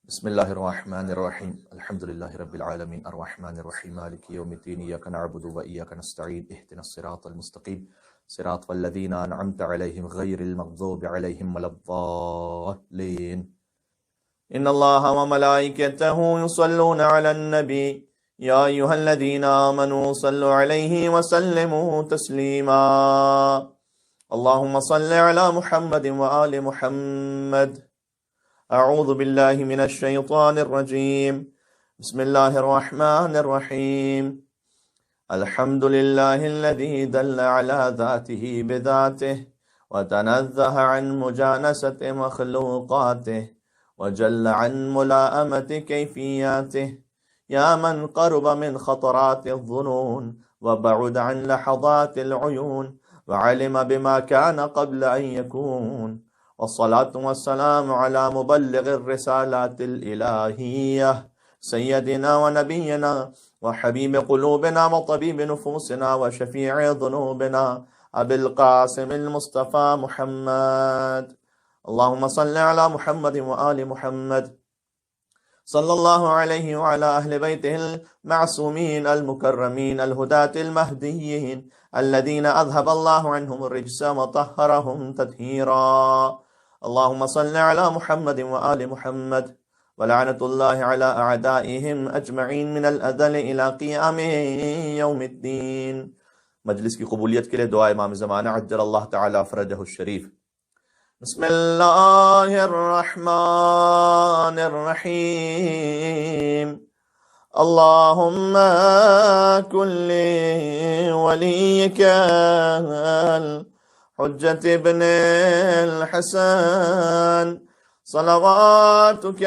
بسم الله الرحمن الرحيم الحمد لله رب العالمين الرحمن الرحيم مالك يوم الدين إياك نعبد وإياك نستعين اهدنا الصراط المستقيم صراط الذين أنعمت عليهم غير المغضوب عليهم ولا الضالين إن الله وملائكته يصلون على النبي يا أيها الذين آمنوا صلوا عليه وسلموا تسليما اللهم صل على محمد وآل محمد. اعوذ باللہ من الشیطان الرجیم بسم اللہ الرحمن الرحیم الحمد للہ الذی دل على ذاته بذاته وتنزه عن مجانسة مخلوقاته وجل عن ملاءمة كيفياته يا من قرب من خطرات الظنون وبعد عن لحظات العيون وعلم بما كان قبل أن يكون والصلاة والسلام على مبلغ الرسالات الإلهية سيدنا ونبينا وحبيب قلوبنا وطبيب نفوسنا وشفيع ذنوبنا أبي القاسم المصطفى محمد. اللهم صل على محمد وآل محمد صلى الله عليه وعلى أهل بيته المعصومين المكرمين الهداة المهديين الذين أذهب الله عنهم الرجس وطهرهم تطهيرا. اللهم صل على محمد وآل محمد ولعنة الله على أعدائهم أجمعين من الأزل إلى قيام يوم الدين. مجلس کی قبولیت کے لیے دعا امام زمانہ عجل اللہ تعالی فرجہ الشریف. بسم اللہ الرحمن الرحیم اللهم كن وليك الحجة ابن الحسن صلواتك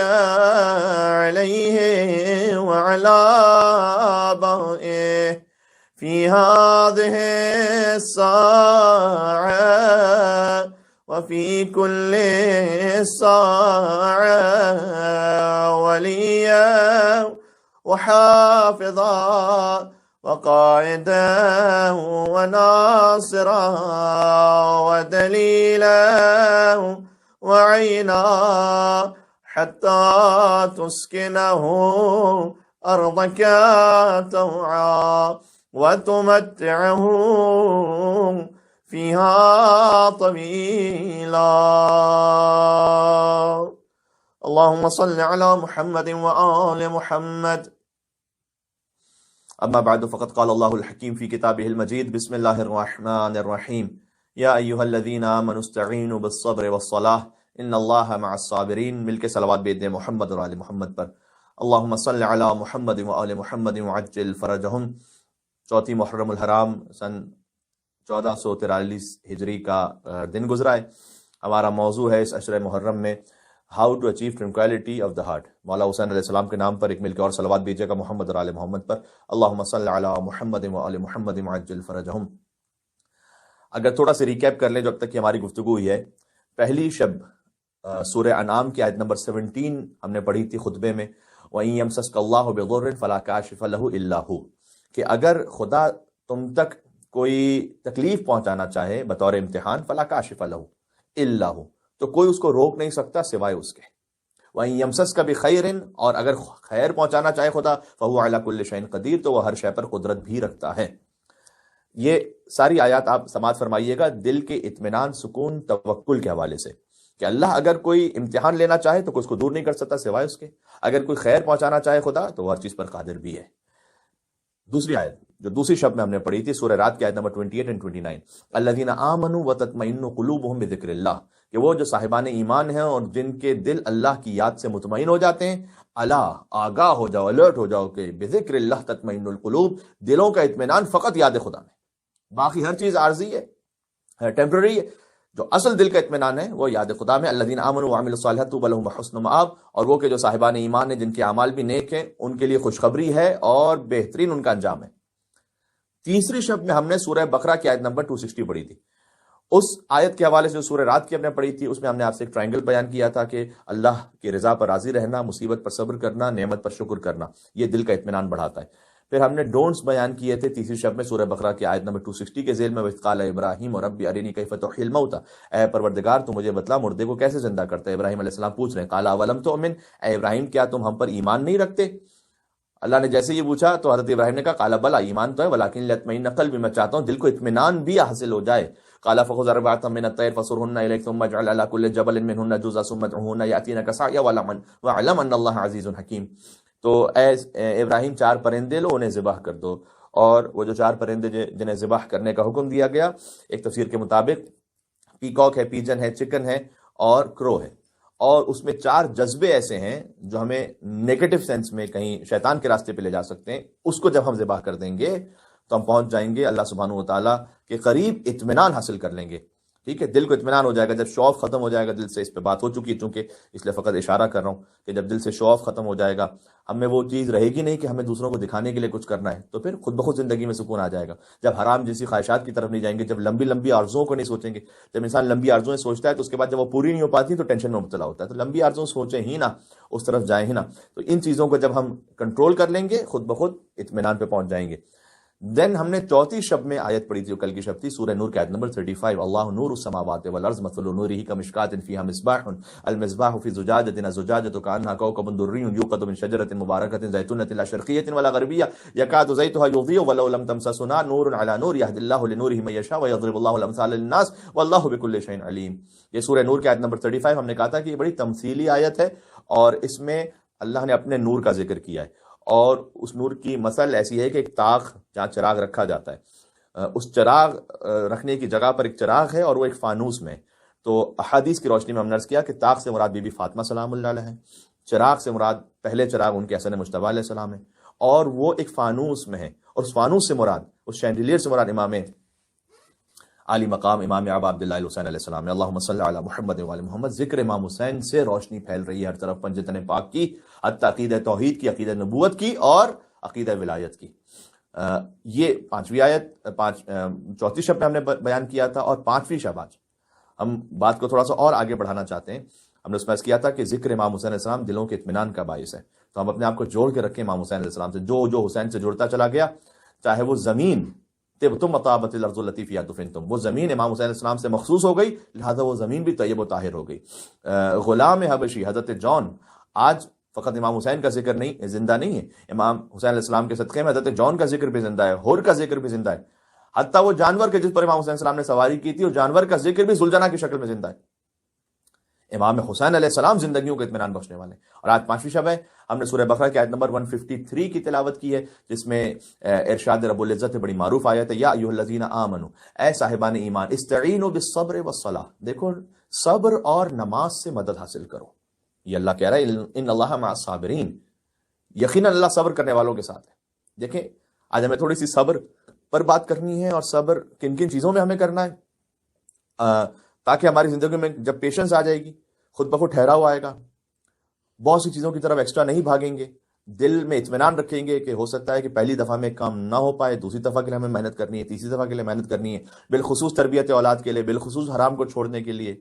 عليه وعلى آبائه في هذه الساعة وفي كل ساعة وليا وحافظا وقائدا وناصرا ودليلا وعينا حتى تسكنه أرضك طوعا وتمتعه فيها طويلا. اللهم صل على محمد وآل محمد. اما بعد فقد قال الله الحكيم في كتابه المجيد بسم الله الرحمن الرحيم يا أيها الذين آمنوا استعينوا بالصبر والصلاة ان اللہ مع الصابرین. مل کے صلوات بھیج دیں محمد اور آل محمد پر. اللہم صل علی محمد وآل محمد وعجل فرجہم. چوتھی محرم الحرام سن 1443 ہجری کا دن گزرا ہے. ہمارا موضوع ہے اس عشر محرم میں how to achieve tranquility of the heart. مولا حسین علیہ السلام کے نام پر ایک مل کے اور صلوات بھیجے گا محمد اور آل محمد پر. اللہم صل علی محمد وآل محمد وعجل فرجہم. اگر تھوڑا سا ریکیپ کر لیں جو اب تک کی ہماری گفتگو ہوئی ہے. پہلی شب سورہ انعام کی آیت نمبر 17 ہم نے پڑھی تھی خطبے میں وَإِن يَمْسَسْكَ اللَّهُ بِضُرٍّ فَلَا كَاشِفَ لَهُ إِلَّا هُ، کہ اگر خدا تم تک کوئی تکلیف پہنچانا چاہے بطور امتحان فَلَا كَاشِفَ لَهُ إِلَّا هُ، تو کوئی اس کو روک نہیں سکتا سوائے اس کے. وَإِن يَمْسَسْكَ بِخَيْرٍ، اور اگر خیر پہنچانا چاہے خدا فَهُوَ عَلَى كُلِّ شَيْءٍ قَدِيرٌ، تو وہ ہر شے پر قدرت بھی رکھتا ہے. یہ ساری آیات آپ سماعت فرمائیے گا دل کے اطمینان، سکون، توکل کے حوالے سے کہ اللہ اگر کوئی امتحان لینا چاہے تو کوئی اس کو دور نہیں کر سکتا سوائے اس کے. اگر کوئی خیر پہنچانا چاہے خدا تو وہ ہر چیز پر قادر بھی ہے. دوسری آیت جو دوسری شب میں ہم نے پڑھی تھی سورہ رات کی آیت نمبر 28 اور 29 الذین آمنوا وتطمئن قلوبهم بذکر اللہ، کہ وہ جو صاحبان ایمان ہیں اور جن کے دل اللہ کی یاد سے مطمئن ہو جاتے ہیں. الا، آگاہ ہو جاؤ، الرٹ ہو جاؤ کہ بذکر اللہ تطمئن القلوب، دلوں کا اطمینان فقط یاد خدا میں. باقی ہر چیز عارضی ہے، ٹیمپرری ہے. جو اصل دل کا اطمینان ہے وہ یاد خدا میں. الذین آمنوا وعملوا الصالحات طوبی لهم وحسن مآب، اور وہ کہ جو صاحبان ایمان ہیں جن کے اعمال بھی نیک ہیں ان کے لیے خوشخبری ہے اور بہترین ان کا انجام ہے. تیسری شب میں ہم نے سورہ بقرہ کی آیت نمبر 260 پڑھی تھی. اس آیت کے حوالے سے جو سورہ رات کی ہم نے پڑھی تھی اس میں ہم نے آپ سے ایک ٹرائنگل بیان کیا تھا کہ اللہ کی رضا پر راضی رہنا، مصیبت پر صبر کرنا، نعمت پر شکر کرنا، یہ دل کا اطمینان بڑھاتا ہے. پھر ہم نے ڈونٹس بیان کیے تھے تیسری شب میں سورہ بقرہ کی آیت نمبر 260 کے ذیل میں، وَإِذْ قَالَ ابراہیم رَبِّ أَرِنِي كَيْفَ تُحْيِي الْمَوْتَى، اے پروردگار تو مجھے بتلا مردے کو کیسے زندہ کرتا ہے۔ ابراہیم علیہ السلام پوچھ رہے ہیں قَالَ أَوَلَمْ تُؤْمِنْ، اے ابراہیم کیا تم ہم پر ایمان نہیں رکھتے؟ اللہ نے جیسے یہ پوچھا تو حضرت ابراہیم نے کہا قَالَ بَلَىٰ، ایمان تو ہے، وَلَٰكِن لِيَطْمَئِنَّ قَلْبِي، میں چاہتا ہوں دل کو اطمینان بھی حاصل ہو جائے۔ قَالَ فَخُذْ أَرْبَعَةً مِّنَ الطَّيْرِ فَصُرْهُنَّ إِلَيْكَ ثُمَّ اجْعَلْ عَلَىٰ كُلِّ جَبَلٍ مِّنْهُنَّ جُزْءًا ثُمَّ ادْعُهُنَّ يَأْتِينَكَ سَعْيًا وَاعْلَمْ أَنَّ اللَّهَ عَزِيزٌ حَكِيمٌ۔ تو اے ابراہیم 4 پرندے لو، انہیں ذبح کر دو، اور وہ جو 4 پرندے جنہیں ذبح کرنے کا حکم دیا گیا، ایک تفسیر کے مطابق پیکاک ہے، پیجن ہے، چکن ہے اور کرو ہے، اور اس میں 4 جذبے ایسے ہیں جو ہمیں نیگیٹو سینس میں کہیں شیطان کے راستے پہ لے جا سکتے ہیں۔ اس کو جب ہم ذبح کر دیں گے تو ہم پہنچ جائیں گے اللہ سبحانہ و تعالیٰ کے قریب، اطمینان حاصل کر لیں گے۔ ٹھیک ہے، دل کو اطمینان ہو جائے گا جب شوف ختم ہو جائے گا دل سے۔ اس پہ بات ہو چکی ہے چونکہ، اس لیے فقط اشارہ کر رہا ہوں کہ جب دل سے شوف ختم ہو جائے گا، ہم میں وہ چیز رہے گی نہیں کہ ہمیں دوسروں کو دکھانے کے لیے کچھ کرنا ہے، تو پھر خود بخود زندگی میں سکون آ جائے گا۔ جب حرام جیسی خواہشات کی طرف نہیں جائیں گے، جب لمبی لمبی آرزوؤں کو نہیں سوچیں گے۔ جب انسان لمبی آرزویں سوچتا ہے تو اس کے بعد جب وہ پوری نہیں ہو پاتی تو ٹینشن میں مبتلا ہوتا ہے۔ تو لمبی آرزویں سوچیں ہی نہ، اس طرف جائیں ہی نہ۔ تو ان چیزوں کو جب ہم کنٹرول کر لیں گے، خود بخود اطمینان پہ پہنچ جائیں گے۔ دین ہم نے 34 شب میں آیت پڑھی تھی، کل کی شب تھی سورہ نور کی آیت نمبر 35، اللہ نور السماوات والارض مثل نورہ کمشکاۃ فیہا مصباح المصباح فی زجاجۃ الزجاجۃ کأنہا کوکب درری یوقد من شجرۃ مبارکۃ زیتونۃ لا شرقیۃ ولا غربیہ یکاد زیتها یضیء ولو لم تمسسہ نار نور علی نور یہدی اللہ لنورہ من یشاء ویضرب اللہ الامثال للناس واللہ بکل شیء علیم۔ یہ سورہ نور کی آیت نمبر 35 ہم نے کہا تھا کہ یہ بڑی تمثیلی آیت ہے، اور اس میں اللہ نے اپنے نور کا ذکر کیا ہے، اور اس نور کی مثل ایسی ہے کہ ایک طاق جہاں چراغ رکھا جاتا ہے، اس چراغ رکھنے کی جگہ پر ایک چراغ ہے اور وہ ایک فانوس میں۔ تو احادیث کی روشنی میں ہم نے عرض کیا کہ طاق سے مراد بی بی فاطمہ سلام اللہ علیہ ہے، چراغ سے مراد پہلے چراغ ان کے حسن مجتبیٰ علیہ السلام ہے، اور وہ ایک فانوس میں ہے، اور اس فانوس سے مراد، اس شینڈیلیئر سے مراد امام عالی مقام امام ابا عبداللہ الحسین علیہ السلام ہے۔ اللہم صلی علی محمد و علی محمد۔ ذکر امام حسین سے روشنی پھیل رہی ہے ہر طرف، پنجتن پاک کی، حتی عقیدہ توحید کی، عقیدہ نبوت کی اور عقیدہ ولایت کی۔ یہ 5ویں آیت 34 شب میں ہم نے بیان کیا تھا، اور 5ویں شب آج ہم بات کو تھوڑا سا اور آگے بڑھانا چاہتے ہیں۔ ہم نے اس میں کیا تھا کہ ذکر امام حسین علیہ السلام دلوں کے اطمینان کا باعث ہے، تو ہم اپنے آپ کو جوڑ کے رکھیں امام حسین علیہ السلام سے۔ جو حسین سے جڑتا چلا گیا، چاہے وہ زمین تم مطابت الارض التي فيها دفنتم، وہ زمین امام حسین علیہ السلام سے مخصوص ہو گئی، لہذا وہ زمین بھی طیب و طاہر ہو گئی۔ غلام حبشی حضرت جون، آج فقط امام حسین کا ذکر نہیں زندہ نہیں ہے، امام حسین علیہ السلام کے صدقے میں حضرت جون کا ذکر بھی زندہ ہے، حر کا ذکر بھی زندہ ہے، حتیٰ وہ جانور کے جس پر امام حسین السلام نے سواری کی تھی، وہ جانور کا ذکر بھی ذوالجناح کی شکل میں زندہ ہے۔ امام حسین علیہ السلام زندگیوں کو اطمینان بخشنے والے ہیں۔ اور آج 5ویں شب ہے، ہم نے سورہ بقرہ کی آیت نمبر 153 کی تلاوت کی ہے، جس میں ارشاد رب العزت بڑی معروف آیت ہے، یا ایھا الذین آمنوا، اے صاحبان ایمان، استعینوا بالصبر والصلاۃ، دیکھو صبر اور نماز سے مدد حاصل کرو۔ یہ اللہ کہہ رہا ہے ان اللہ مع الصابرین، یقیناً اللہ صبر کرنے والوں کے ساتھ ہے۔ دیکھیں آج ہمیں تھوڑی سی صبر پر بات کرنی ہے، اور صبر کن کن چیزوں میں ہمیں کرنا ہے، تاکہ ہماری زندگی میں جب پیشنس آ جائے گی، خود بخود ٹھہراؤ آئے گا، بہت سی چیزوں کی طرف ایکسٹرا نہیں بھاگیں گے، دل میں اطمینان رکھیں گے کہ ہو سکتا ہے کہ پہلی دفعہ میں کام نہ ہو پائے، دوسری دفعہ کے لیے ہمیں محنت کرنی ہے، تیسری دفعہ کے لیے محنت کرنی ہے، بالخصوص تربیت اولاد کے لیے، بالخصوص حرام کو چھوڑنے کے لیے۔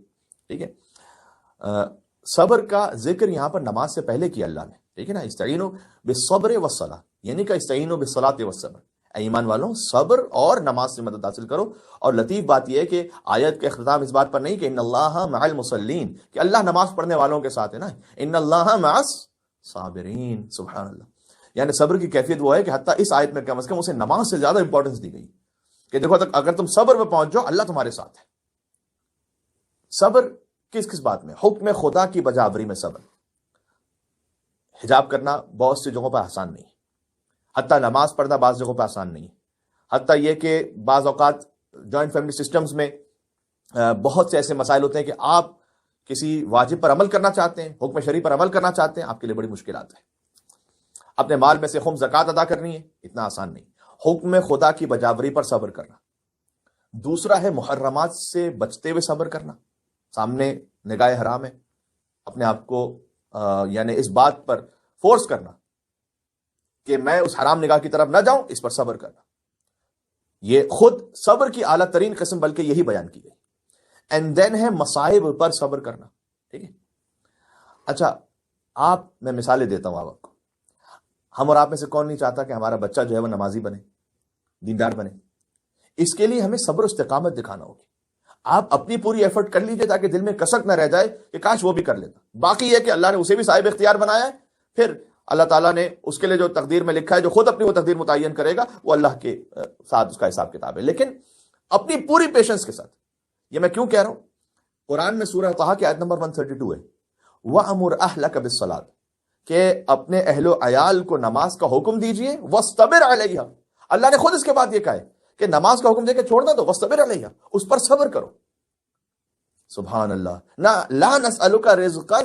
ٹھیک ہے، صبر کا ذکر یہاں پر نماز سے پہلے کیا اللہ نے، ٹھیک ہے نا، استعینوا بالصبر والصلاۃ، یعنی کہ استعینوا بالصلاۃ والصبر، اے ایمان والوں صبر اور نماز سے مدد حاصل کرو۔ اور لطیف بات یہ ہے کہ آیت کا اختتام اس بات پر نہیں کہ ان اللہ مع المصلین، کہ اللہ نماز پڑھنے والوں کے ساتھ ہے نا، ان اللہ مع الصابرین، سبحان اللہ۔ یعنی صبر کی کیفیت وہ ہے کہ حتیٰ اس آیت میں کم از کم اسے نماز سے زیادہ امپورٹنس دی گئی کہ دیکھو اگر تم صبر پہ پہنچ جاؤ اللہ تمہارے ساتھ ہے۔ صبر کس کس بات میں؟ حکم خدا کی بجاوری میں صبر۔ حجاب کرنا بہت سی جگہوں پر آسان نہیں، حتیٰ نماز پڑھنا بعض جگہوں پہ آسان نہیں، حتیٰ یہ کہ بعض اوقات جوائنٹ فیملی سسٹمز میں بہت سے ایسے مسائل ہوتے ہیں کہ آپ کسی واجب پر عمل کرنا چاہتے ہیں، حکم شرعی پر عمل کرنا چاہتے ہیں، آپ کے لیے بڑی مشکلات ہیں۔ اپنے مال میں سے خمس زکوٰۃ ادا کرنی ہے، اتنا آسان نہیں۔ حکم خدا کی بجاوری پر صبر کرنا۔ دوسرا ہے محرمات سے بچتے ہوئے صبر کرنا، سامنے نگاہ حرام ہے، اپنے آپ کو یعنی اس بات پر فورس کرنا کہ میں اس حرام نگاہ کی طرف نہ جاؤں، اس پر صبر کرنا۔ یہ خود صبر کی اعلیٰ ترین قسم بلکہ یہی بیان کی گئی۔ اینڈ دین ہے مصائب پر صبر کرنا، ٹھیک ہے۔ اچھا میں مثالیں دیتا ہوں آپ کو۔ ہم اور آپ میں سے کون نہیں چاہتا کہ ہمارا بچہ جو ہے وہ نمازی بنے، دیندار بنے؟ اس کے لیے ہمیں صبر و استقامت دکھانا ہوگی۔ آپ اپنی پوری ایفرٹ کر لیجئے تاکہ دل میں کسک نہ رہ جائے کہ کاش وہ بھی کر لیتا۔ باقی یہ کہ اللہ نے اسے بھی صاحب اختیار بنایا ہے، پھر اللہ تعالیٰ نے اس کے لیے جو تقدیر میں لکھا ہے، جو خود اپنی وہ تقدیر متعین کرے گا، وہ اللہ کے ساتھ اس کا حساب کتاب ہے، لیکن اپنی پوری پیشنس کے ساتھ۔ یہ میں کیوں کہہ رہا ہوں؟ قرآن میں سورہ طٰہٰ کی آیت نمبر 132 ہے، وَأْمُرْ أَهْلَكَ بِالصَّلَاةِ، کہ اپنے اہل و عیال کو نماز کا حکم دیجئے، وَاسْتَبِرْ عَلَيْهَا، اللہ نے خود اس کے بعد یہ کہا ہے کہ نماز کا حکم دے کے چھوڑنا تو وَاسْتَبِرْ عَلَيْهَا، اس پر صبر کرو۔ سبحان اللہ، نہ لا نسألک رزقا،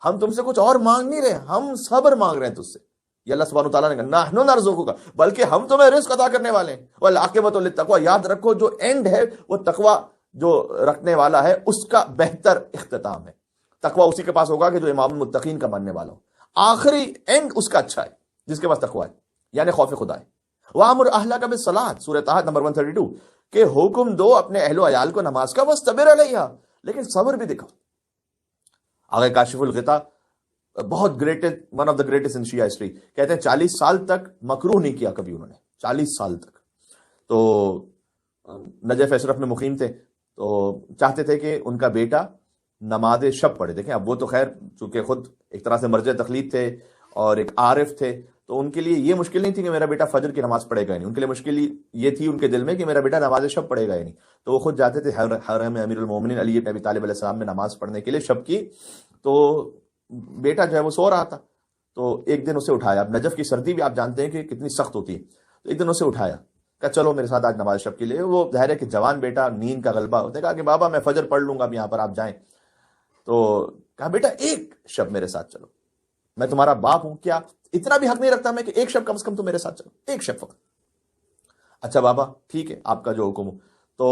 ہم تم سے کچھ اور مانگ نہیں رہے، ہم صبر مانگ رہے ہیں تجھ سے۔ یہ اللہ سبحانہ وتعالیٰ نے کہا نحن نرزقک، بلکہ ہم تمہیں رزق عطا کرنے والے ہیں، والعاقبۃ للتقوی، یاد رکھو جو اینڈ ہے وہ تقوی جو رکھنے والا ہے اس کا بہتر اختتام ہے۔ تقوی اسی کے پاس ہوگا کہ جو امام المتقین کا ماننے والا ہو، آخری اینڈ اس کا اچھا ہے جس کے پاس تقوی ہے، یعنی خوف خدا ہے۔ وَأْمُرْ أَهْلَكَ بِالصَّلَاةِ، سورہ طٰہٰ نمبر 132، کہ حکم دو اپنے اہل و عیال کو نماز کا، وَاسْتَبِرْ عَلَيْهَا، لیکن صبر بھی دکھاؤ۔ آگے کاشف الغطا، بہت greatest, one of the greatest in Shia history, کہتے ہیں 40 سال تک مکروہ نہیں کیا کبھی انہوں نے، 40 سال تک۔ تو نجف اشرف میں مقیم تھے، تو چاہتے تھے کہ ان کا بیٹا نماز شب پڑھے۔ دیکھیں اب وہ تو خیر چونکہ خود ایک طرح سے مرجع تقلید تھے اور ایک عارف تھے، تو ان کے لیے یہ مشکل نہیں تھی کہ میرا بیٹا فجر کی نماز پڑھے گا نہیں، ان کے لیے مشکل یہ تھی ان کے دل میں کہ میرا بیٹا نماز شب پڑھے گا ہی نہیں۔ تو وہ خود جاتے تھے حرم امیر المومنین علی بن ابی طالب علیہ السلام میں نماز پڑھنے کے لیے شب کی۔ تو بیٹا جو ہے وہ سو رہا تھا، تو ایک دن اسے اٹھایا۔ اب نجف کی سردی بھی آپ جانتے ہیں کہ کتنی سخت ہوتی ہے، تو ایک دن اسے اٹھایا، کہا چلو میرے ساتھ آج نماز شب کے لیے۔ وہ ظاہر ہے کہ جوان بیٹا، نیند کا غلبہ ہوتا ہے، کہا کہ بابا میں فجر پڑھ لوں گا، اب یہاں پر آپ جائیں۔ تو کہا بیٹا ایک شب میرے ساتھ چلو، میں تمہارا باپ ہوں، کیا اتنا بھی حق نہیں رکھتا میں کہ ایک شب کم سے کم تو میرے ساتھ چلو، ایک شب فقط؟ اچھا بابا ٹھیک ہے، آپ کا جو حکم ہو۔ تو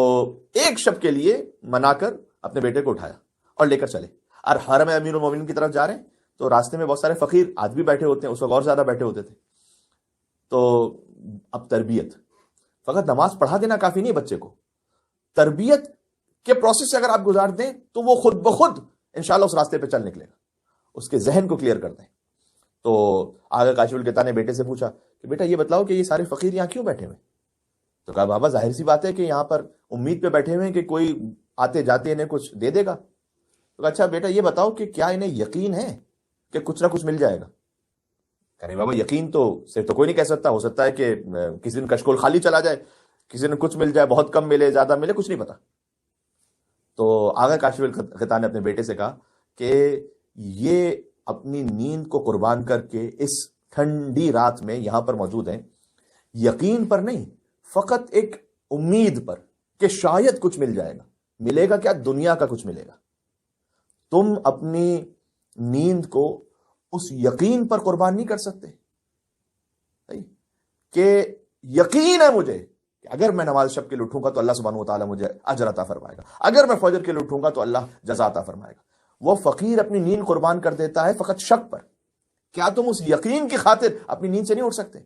ایک شب کے لیے منا کر اپنے بیٹے کو اٹھایا اور لے کر چلے، اور حرم امیر المومنین کی طرف جا رہے ہیں، تو راستے میں بہت سارے فقیر آدمی بیٹھے ہوتے ہیں، اس وقت اور زیادہ بیٹھے ہوتے تھے۔ تو اب تربیت، فقط نماز پڑھا دینا کافی نہیں، بچے کو تربیت کے پروسیس سے اگر آپ گزار دیں تو وہ خود بخود انشاءاللہ اس راستے پہ چل نکلے گا، اس کے ذہن کو کلیئر کر دیں۔ تو آگے کاشف الغطا نے بیٹے سے پوچھا کہ بیٹا یہ بتلاؤ کہ یہ سارے فقیر یہاں کیوں بیٹھے ہوئے؟ تو کہا بابا ظاہر سی بات ہے کہ یہاں پر امید پہ بیٹھے ہوئے ہیں کہ کوئی آتے جاتے انہیں کچھ دے دے گا۔ تو کہا اچھا بیٹا یہ بتاؤ کہ کیا انہیں یقین ہے کہ کچھ نہ کچھ مل جائے گا؟ کہہ رہے بابا یقین تو صرف تو کوئی نہیں کہہ سکتا، ہو سکتا ہے کہ کسی دن کشکول خالی چلا جائے، کسی دن کچھ مل جائے، بہت کم ملے، زیادہ ملے، کچھ نہیں پتا۔ تو آگے کاشف الغطا نے اپنے بیٹے سے کہا کہ یہ اپنی نیند کو قربان کر کے اس ٹھنڈی رات میں یہاں پر موجود ہیں، یقین پر نہیں، فقط ایک امید پر کہ شاید کچھ مل جائے گا۔ ملے گا کیا؟ دنیا کا کچھ ملے گا۔ تم اپنی نیند کو اس یقین پر قربان نہیں کر سکتے کہ یقین ہے مجھے کہ اگر میں نماز شب کے لیے اٹھوں گا تو اللہ سبحانہ وتعالی مجھے اجر عطا فرمائے گا، اگر میں فجر کے لیے اٹھوں گا تو اللہ جزا عطا فرمائے گا۔ وہ فقیر اپنی نیند قربان کر دیتا ہے فقط شک پر۔ کیا تم اس یقین کی خاطر اپنی نیند سے نہیں اٹھ سکتے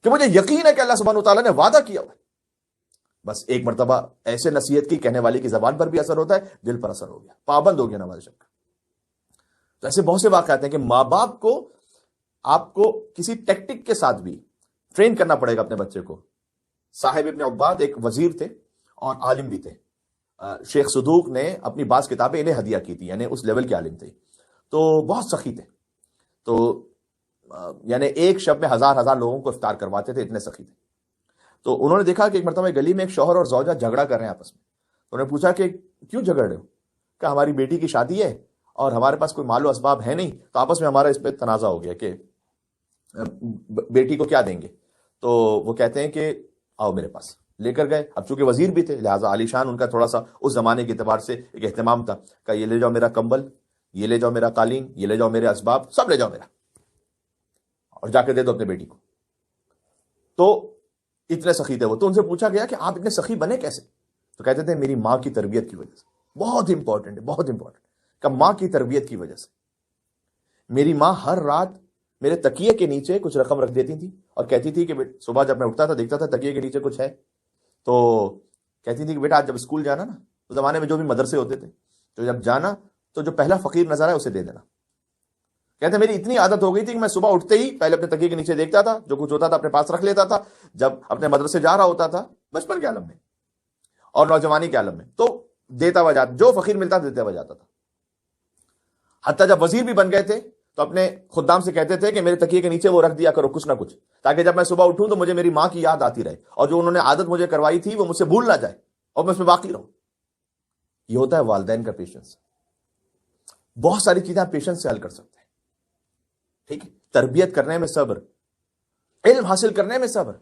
کہ مجھے یقین ہے کہ اللہ سبحانہ وتعالی نے وعدہ کیا ہوا ہے؟ بس ایک مرتبہ ایسے نصیحت کی، کہنے والے کی زبان پر بھی اثر ہوتا ہے، دل پر اثر ہو گیا، پابند ہو گیا نماز شب کا۔ تو ایسے بہت سے واقعات ہیں کہ ماں باپ کو آپ کو کسی ٹیکٹک کے ساتھ بھی ٹرین کرنا پڑے گا اپنے بچے کو۔ صاحب ابن عباد ایک وزیر تھے اور عالم بھی تھے۔ شیخ صدوق نے اپنی بعض کتابیں انہیں ہدیہ کی تھی، یعنی اس لیول کے عالم تھے، تو بہت سخی تھے۔ تو یعنی ایک شب میں ہزار لوگوں کو افطار کرواتے تھے، اتنے سخی تھے۔ تو انہوں نے دیکھا کہ ایک مرتبہ گلی میں ایک شوہر اور زوجہ جھگڑا کر رہے ہیں آپس میں۔ انہوں نے پوچھا کہ کیوں جھگڑ رہے ہو؟ کہ ہماری بیٹی کی شادی ہے اور ہمارے پاس کوئی مال و اسباب ہے نہیں، تو آپس میں ہمارا اس پہ تنازع ہو گیا کہ بیٹی کو کیا دیں گے۔ تو وہ کہتے ہیں کہ آؤ میرے پاس، لے کر گئے۔ اب چونکہ وزیر بھی تھے لہٰذا عالی شان ان کا تھوڑا سا اس زمانے کے اعتبار سے ایک اہتمام تھا، کہ یہ لے جاؤ میرا کمبل، یہ لے جاؤ میرا قالین، یہ لے جاؤ میرے اسباب، سب لے جاؤ میرا، اور جا کے دے دو اپنے بیٹی کو۔ تو اتنے سخی تھے وہ۔ تو ان سے پوچھا گیا کہ آپ اتنے سخی بنے کیسے؟ تو کہتے تھے میری ماں کی تربیت کی وجہ سے۔ بہت امپورٹنٹ ہے، بہت امپورٹنٹ کہ ماں کی تربیت کی وجہ سے۔ میری ماں ہر رات میرے تکیے کے نیچے کچھ رقم رکھ دیتی تھی اور کہتی تھی کہ صبح جب میں اٹھتا تھا دیکھتا تھا تکیے کے نیچے کچھ ہے، تو کہتی تھی کہ بیٹا آج جب اسکول جانا نا، اس زمانے میں جو بھی مدرسے ہوتے تھے، تو جب جانا تو جو پہلا فقیر نظر آئے اسے دے دینا۔ کہتے ہیں میری اتنی عادت ہو گئی تھی کہ میں صبح اٹھتے ہی پہلے اپنے تکیے کے نیچے دیکھتا تھا، جو کچھ ہوتا تھا اپنے پاس رکھ لیتا تھا، جب اپنے مدرسے جا رہا ہوتا تھا بچپن کے عالم میں اور نوجوانی کے عالم میں تو دیتا ہوا جاتا، جو فقیر ملتا دیتا ہوا جاتا تھا. حتیٰ جب وزیر بھی بن گئے تھے تو اپنے خدام سے کہتے تھے کہ میرے تکیے کے نیچے وہ رکھ دیا کرو کچھ نہ کچھ، تاکہ جب میں صبح اٹھوں تو مجھے میری ماں کی یاد آتی رہے، اور جو انہوں نے عادت مجھے کروائی تھی وہ مجھ سے بھول نہ جائے اور میں اس میں باقی رہوں. یہ ہوتا ہے والدین کا پیشنس. بہت ساری چیزیں آپ پیشنس سے حل کر سکتے ہیں. ٹھیک ہے، تربیت کرنے میں صبر، علم حاصل کرنے میں صبر.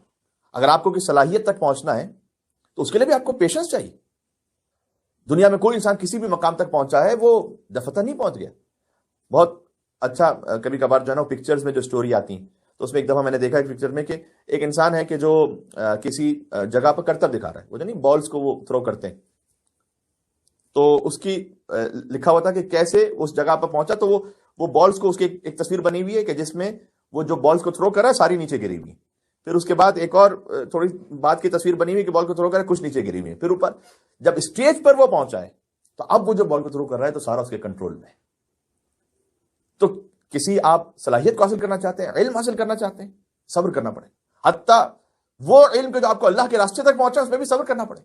اگر آپ کو کسی صلاحیت تک پہنچنا ہے تو اس کے لیے بھی آپ کو پیشنس چاہیے. دنیا میں کوئی انسان کسی بھی مقام تک پہنچا ہے وہ دفتر نہیں پہنچ گیا. بہت اچھا کبھی کبھار جو ہے نا پکچرز میں جو سٹوری آتی ہیں تو اس میں ایک دفعہ میں نے دیکھا ایک پکچر میں کہ ایک انسان ہے کہ جو کسی جگہ پر کرتب دکھا رہا ہے، وہ جو نہیں بالز کو وہ تھرو کرتے ہیں، تو اس کی لکھا ہوا تھا کہ کیسے اس جگہ پر پہنچا. تو وہ بالز کو اس کی ایک تصویر بنی ہوئی ہے کہ جس میں وہ جو بالز کو تھرو کر رہا ہے ساری نیچے گری ہوئی. پھر اس کے بعد ایک اور تھوڑی بعد کی تصویر بنی ہوئی کہ بال کو تھرو کر رہا ہے کچھ نیچے گری ہوئی ہے. پھر اوپر جب اسٹیج پر وہ پہنچا ہے تو اب وہ جو بال کو تھرو کر رہا ہے تو سارا اس کے کنٹرول میں ہے. تو کسی آپ صلاحیت کو حاصل کرنا چاہتے ہیں، علم حاصل کرنا چاہتے ہیں، صبر کرنا پڑے. حتیٰ وہ علم جو آپ کو اللہ کے راستے تک پہنچا اس میں بھی صبر کرنا پڑے.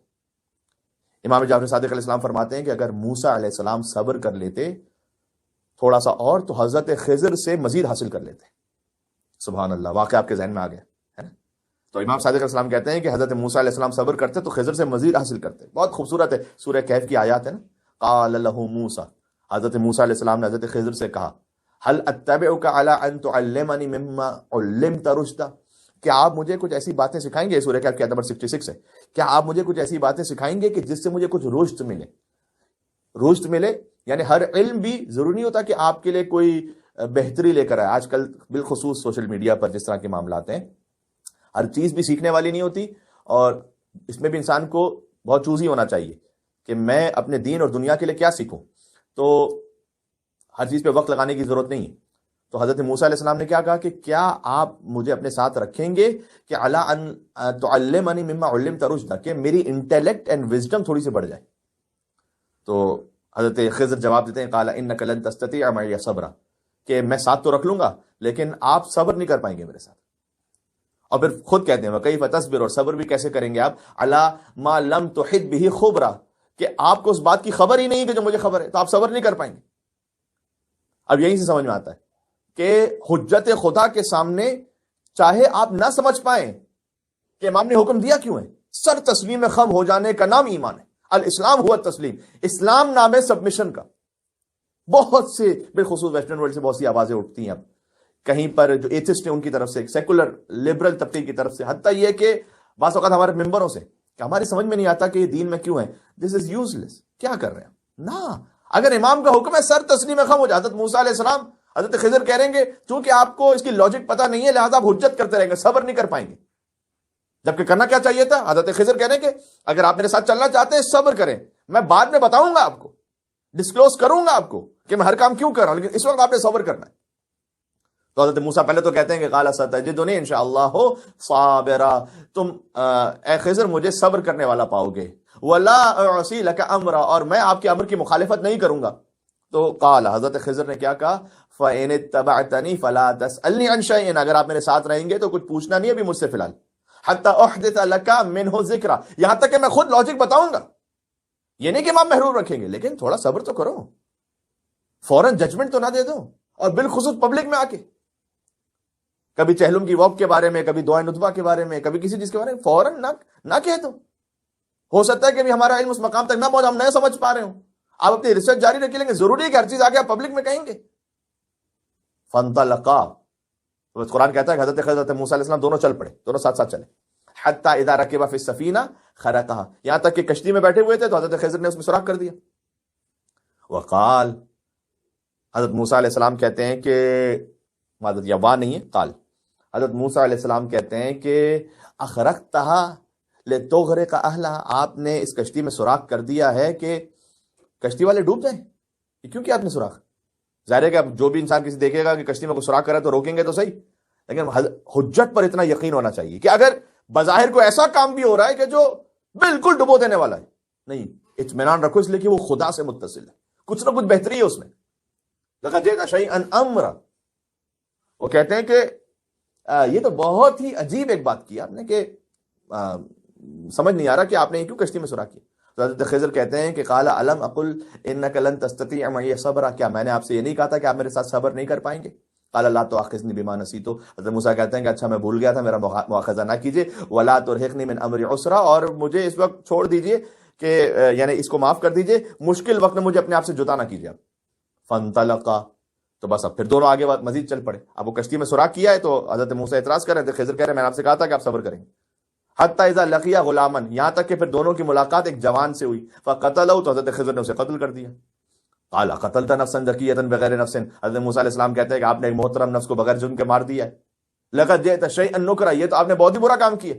امام جعفر صادق علیہ السلام فرماتے ہیں کہ اگر موسیٰ علیہ السلام صبر کر لیتے تھوڑا سا اور تو حضرت خضر سے مزید حاصل کر لیتے. سبحان اللہ، واقعہ آپ کے ذہن میں آ گیا ہے نا. تو امام صادق علیہ السلام کہتے ہیں کہ حضرت موسیٰ علیہ السلام صبر کرتے تو خضر سے مزید حاصل کرتے. بہت خوبصورت ہے، سورہ کہف کی آیات ہے نا. قال لہ موسیٰ، حضرت موسیٰ علیہ السلام نے حضرت خضر سے کہا، هل اتبعک علی ان تعلمنی مما علمت رشدا، کیا آپ مجھے کچھ ایسی باتیں سکھائیں گے، سورہ کہف کی آیت نمبر 66 ہے، کیا آپ مجھے کچھ ایسی باتیں سکھائیں گے کہ جس سے مجھے کچھ رشد ملے. رشد ملے یعنی ہر علم بھی ضروری نہیں ہوتا کہ آپ کے لیے کوئی بہتری لے کر آئے. آج کل بالخصوص سوشل میڈیا پر جس طرح کے معاملات ہیں، ہر چیز بھی سیکھنے والی نہیں ہوتی، اور اس میں بھی انسان کو بہت چوزی ہونا چاہیے کہ میں اپنے دین اور دنیا کے لیے کیا سیکھوں. تو ہر چیز پہ وقت لگانے کی ضرورت نہیں ہے. تو حضرت موسیٰ علیہ السلام نے کیا کہا کہ کیا آپ مجھے اپنے ساتھ رکھیں گے کہ علی ان تعلمنی مما علمت رشدا، کہ میری انٹیلیکٹ اینڈ وزڈم تھوڑی سی بڑھ جائے. تو حضرت خضر جواب دیتے ہیں قال انک لن تستطیع معی صبرا، کہ میں ساتھ تو رکھ لوں گا لیکن آپ صبر نہیں کر پائیں گے میرے ساتھ. اور پھر خود کہتے ہیں وکیف تصبر، اور صبر بھی کیسے کریں گے آپ، علی ما لم تحط به خبرا، کہ آپ کو اس بات کی خبر ہی نہیں کہ جو مجھے خبر ہے، تو آپ صبر نہیں کر پائیں گے. اب یہیں سے سمجھ میں آتا ہے کہ حجت خدا کے سامنے چاہے آپ نہ سمجھ پائیں کہ امام نے حکم دیا کیوں ہے، سر تسلیم خم ہو جانے کا نام ایمان ہے. الاسلام ہوا تسلیم، اسلام نام ہے سبمیشن کا. بہت سے بالخصوص ویسٹرن ورلڈ سے بہت سی آوازیں اٹھتی ہیں اب کہیں پر جو ایتھسٹ ہیں ان کی طرف سے، سیکولر لبرل طبقے کی طرف سے، حتیٰ یہ کہ بعض اوقات ہمارے ممبروں سے کہ ہماری سمجھ میں نہیں آتا کہ یہ دین میں کیوں ہے، دس از یوز لیس، کیا کر رہے ہیں نا. اگر امام کا حکم ہے سر تسلیم خم ہو جائے. حضرت موسیٰ علیہ السلام حضرت خضر کہہ رہیں گے چونکہ آپ کو اس کی لاجک پتہ نہیں ہے لہذا آپ حجت کرتے رہیں گے، صبر نہیں کر پائیں گے. جبکہ کرنا کیا چاہیے تھا، حضرت خضر کہہ رہے ہیں کہ اگر آپ میرے ساتھ چلنا چاہتے ہیں صبر کریں، میں بعد میں بتاؤں گا آپ کو، ڈسکلوز کروں گا آپ کو کہ میں ہر کام کیوں کر رہا ہوں، لیکن اس وقت آپ نے صبر کرنا ہے. تو حضرت موسیٰ پہلے تو کہتے ہیں کہ قال ستجدنی انشاءاللہ صابرا، تم اے خضر مجھے صبر کرنے والا پاؤ گے، ولا اعصی لک امرا، اور میں آپ کے امر کی مخالفت نہیں کروں گا. تو قال، حضرت خضر نے کیا کہا، فَإِنِ اتَّبَعْتَنِي فَلَا تَسْأَلْنِي عَنْ شَيْءٍ، اگر آپ میرے ساتھ رہیں گے تو کچھ پوچھنا نہیں ابھی مجھ سے فی الحال، حَتَّى أُحْدِثَ لَكَ مِنْهُ ذِكْرًا، یہاں تک کہ میں خود لاجک بتاؤں گا. یہ نہیں کہ امام محروم رکھیں گے، لیکن تھوڑا صبر تو کرو، فوراً ججمنٹ تو نہ دے دو، اور بالخصوص پبلک میں آ کے کبھی چہلم کی واک کے بارے میں، کبھی دعائے ندوہ کے بارے میں، کبھی کسی چیز کے بارے میں فوراً نہ کہہ دو. ہو سکتا ہے کہ ہمارا علم اس مقام تک نہ پہنچا، ہم نہ سمجھ پا رہے ہوں، آپ اپنی ریسرچ جاری رکھیں، لیکن ضروری ہے کہ ہر چیز آگے آپ پبلک میں کہیں گے. فانطلقا، قرآن کہتا ہے کہ حضرت خضر حضرت موسیٰ علیہ السلام دونوں چل پڑے، دونوں ساتھ ساتھ چلے. حتی اذا رکب فی السفینہ خرقہا، یہاں تک کہ کشتی میں بیٹھے ہوئے تھے تو حضرت خضر نے اس میں سوراخ کر دیا. وقال، حضرت موسیٰ علیہ السلام کہتے ہیں کہ معذرت یہ وا نہیں ہے، قال، حضرت موسیٰ علیہ السلام کہتے ہیں کہ اخرقتہا لتغرق اہلہا، آپ نے اس کشتی میں سوراخ کر دیا ہے کہ کشتی والے ڈوب جائیں. یہ کیوں کیا آپ نے سوراخ؟ ظاہر ہے کہ اب جو بھی انسان کسی دیکھے گا کہ کشتی میں کوئی سوراخ کرے تو روکیں گے تو صحیح، لیکن حجت پر اتنا یقین ہونا چاہیے کہ اگر بظاہر کوئی ایسا کام بھی ہو رہا ہے کہ جو بالکل ڈبو دینے والا ہے، نہیں، اطمینان رکھو اس لیے کہ وہ خدا سے متصل ہے، کچھ نہ کچھ بہتری ہے اس میں. لقد جئت شیئا امرا، وہ کہتے ہیں کہ یہ تو بہت ہی عجیب ایک بات کی آپ نے کہ سمجھ نہیں آ رہا کہ آپ نے کیوں کشتی میں سوراخ کیا. تو حضرت خضر کہتے ہیں کہ قال الم اقل انک لن تستطيع معي صبرا، کیا میں نے آپ سے یہ نہیں کہا تھا کہ آپ میرے ساتھ صبر نہیں کر پائیں گے؟ قال لا تؤاخذنی بما نسیت. حضرت موسیٰ کہتے ہیں کہ اچھا میں بھول گیا تھا، میرا مؤاخذہ نہ کیجیے. ولا ترهقنی من امری عسرا، اور مجھے اس وقت چھوڑ دیجیے کہ یعنی اس کو معاف کر دیجیے، مشکل وقت میں مجھے اپنے آپ سے جدا نہ کیجیے آپ. فانطلقا، تو بس اب پھر دونوں آگے مزید چل پڑے. اب وہ کشتی میں سوراخ کیا ہے تو حضرت موسیٰ اعتراض کر رہے ہیں، خضر کہہ رہے ہیں میں نے آپ سے کہا تھا کہ آپ صبر کریں گے. حتی اذا لقیا غلاما، یہاں تک کہ پھر دونوں کی ملاقات ایک جوان سے ہوئی. فقتلہ، تو حضرت خضر نے اسے قتل کر دیا. قال قتلت نفسا زکیۃ بغیر نفس، حضرت موسیٰ علیہ السلام کہتے ہیں کہ آپ نے ایک محترم نفس کو بغیر جرم کے مار دیا ہے. لقد جئت شیئا نکرا، یہ تو آپ نے بہت ہی برا کام کیا،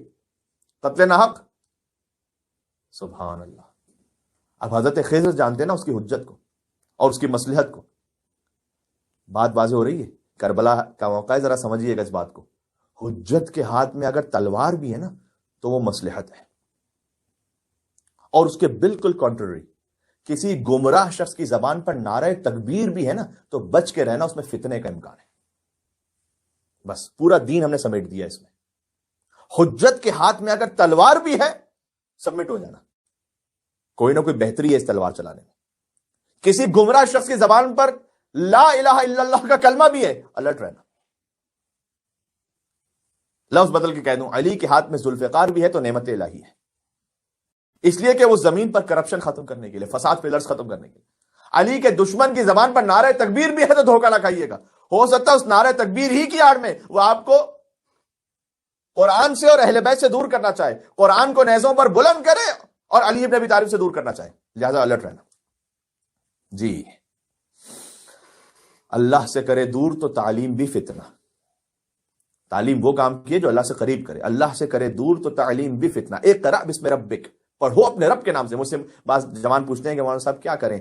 قتل ناحق. سبحان اللہ. اب حضرت خضر جانتے ہیں نا اس کی حجت کو اور اس کی مصلحت کو. بات واضح ہو رہی ہے، کربلا کا موقع ہے، ذرا سمجھیے گا اس بات کو. حجت کے ہاتھ میں اگر تلوار بھی ہے نا تو وہ مصلحت ہے، اور اس کے بالکل کنٹرری کسی گمراہ شخص کی زبان پر نعرہ تکبیر بھی ہے نا تو بچ کے رہنا، اس میں فتنے کا امکان ہے. بس پورا دین ہم نے سمیٹ دیا اس میں. حجت کے ہاتھ میں اگر تلوار بھی ہے سبمٹ ہو جانا، کوئی نہ کوئی بہتری ہے اس تلوار چلانے میں. کسی گمراہ شخص کی زبان پر لا الہ الا اللہ کا کلمہ بھی ہے، الرٹ رہنا. لفظ بدل کے کہہ دوں، علی کے ہاتھ میں ذوالفقار بھی ہے تو نعمت الہی ہے، اس لیے کہ وہ زمین پر کرپشن ختم کرنے کے لیے، فساد فیلرز ختم کرنے کے لیے. علی کے دشمن کی زبان پر نعرہ تکبیر بھی ہے تو دھوکہ نہ کھائیے گا. ہو سکتا ہے اس نعرہ تکبیر ہی کی آڑ میں وہ آپ کو قرآن سے اور اہل بیت سے دور کرنا چاہے، قرآن کو نیزوں پر بلند کرے اور علی ابن ابی طالب سے دور کرنا چاہے. لہذا الرٹ رہنا. جی، اللہ سے کرے دور تو تعلیم بھی فتنہ. تعلیم وہ کام کیے جو اللہ سے قریب کرے، اللہ سے کرے دور تو تعلیم بھی فتنہ. اقرأ بسم ربک، پڑھو اپنے رب کے نام سے. مجھ سے بعض جوان پوچھتے ہیں کہ مولانا صاحب کیا کریں،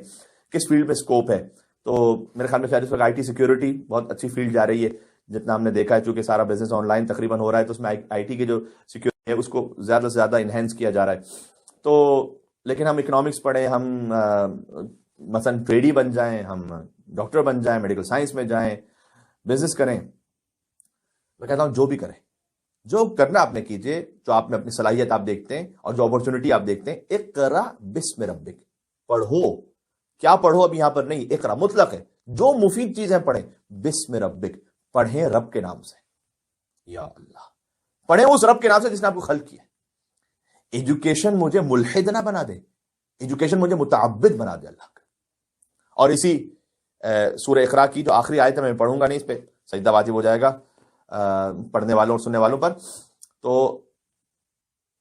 کس فیلڈ میں اسکوپ ہے؟ تو میرے خیال میں شاید اس وقت آئی ٹی سیکیورٹی بہت اچھی فیلڈ جا رہی ہے، جتنا ہم نے دیکھا ہے. چونکہ سارا بزنس آن لائن تقریباً ہو رہا ہے تو اس میں آئی ٹی کی جو سیکیورٹی ہے اس کو زیادہ سے زیادہ انہینس کیا جا رہا ہے. تو لیکن ہم اکنامکس پڑھیں، ہم مثلا ٹریڈی بن جائیں، ہم ڈاکٹر بن جائیں، میڈیکل سائنس میں جائیں، بزنس کریں. میں کہتا ہوں جو بھی کریں، جو کرنا آپ نے کیجئے، جو آپ میں اپنی صلاحیت آپ دیکھتے ہیں اور جو اپرچونٹی آپ دیکھتے ہیں. اقرا بسم ربک، پڑھو. کیا پڑھو اب یہاں پر نہیں، اقرا مطلق ہے، جو مفید چیزیں پڑھیں. بسم ربک، پڑھیں رب کے نام سے. یا اللہ، پڑھیں اس رب کے نام سے جس نے آپ کو خلق کیا. ایجوکیشن مجھے ملحد نہ بنا دے، ایجوکیشن مجھے متعبد بنا دے اللہ کا. اور اسی سورہ اقرا کی جو آخری آیت ہے، میں پڑھوں گا نہیں، اس پہ سجدہ واجب ہو جائے گا پڑھنے والوں اور سننے والوں پر. تو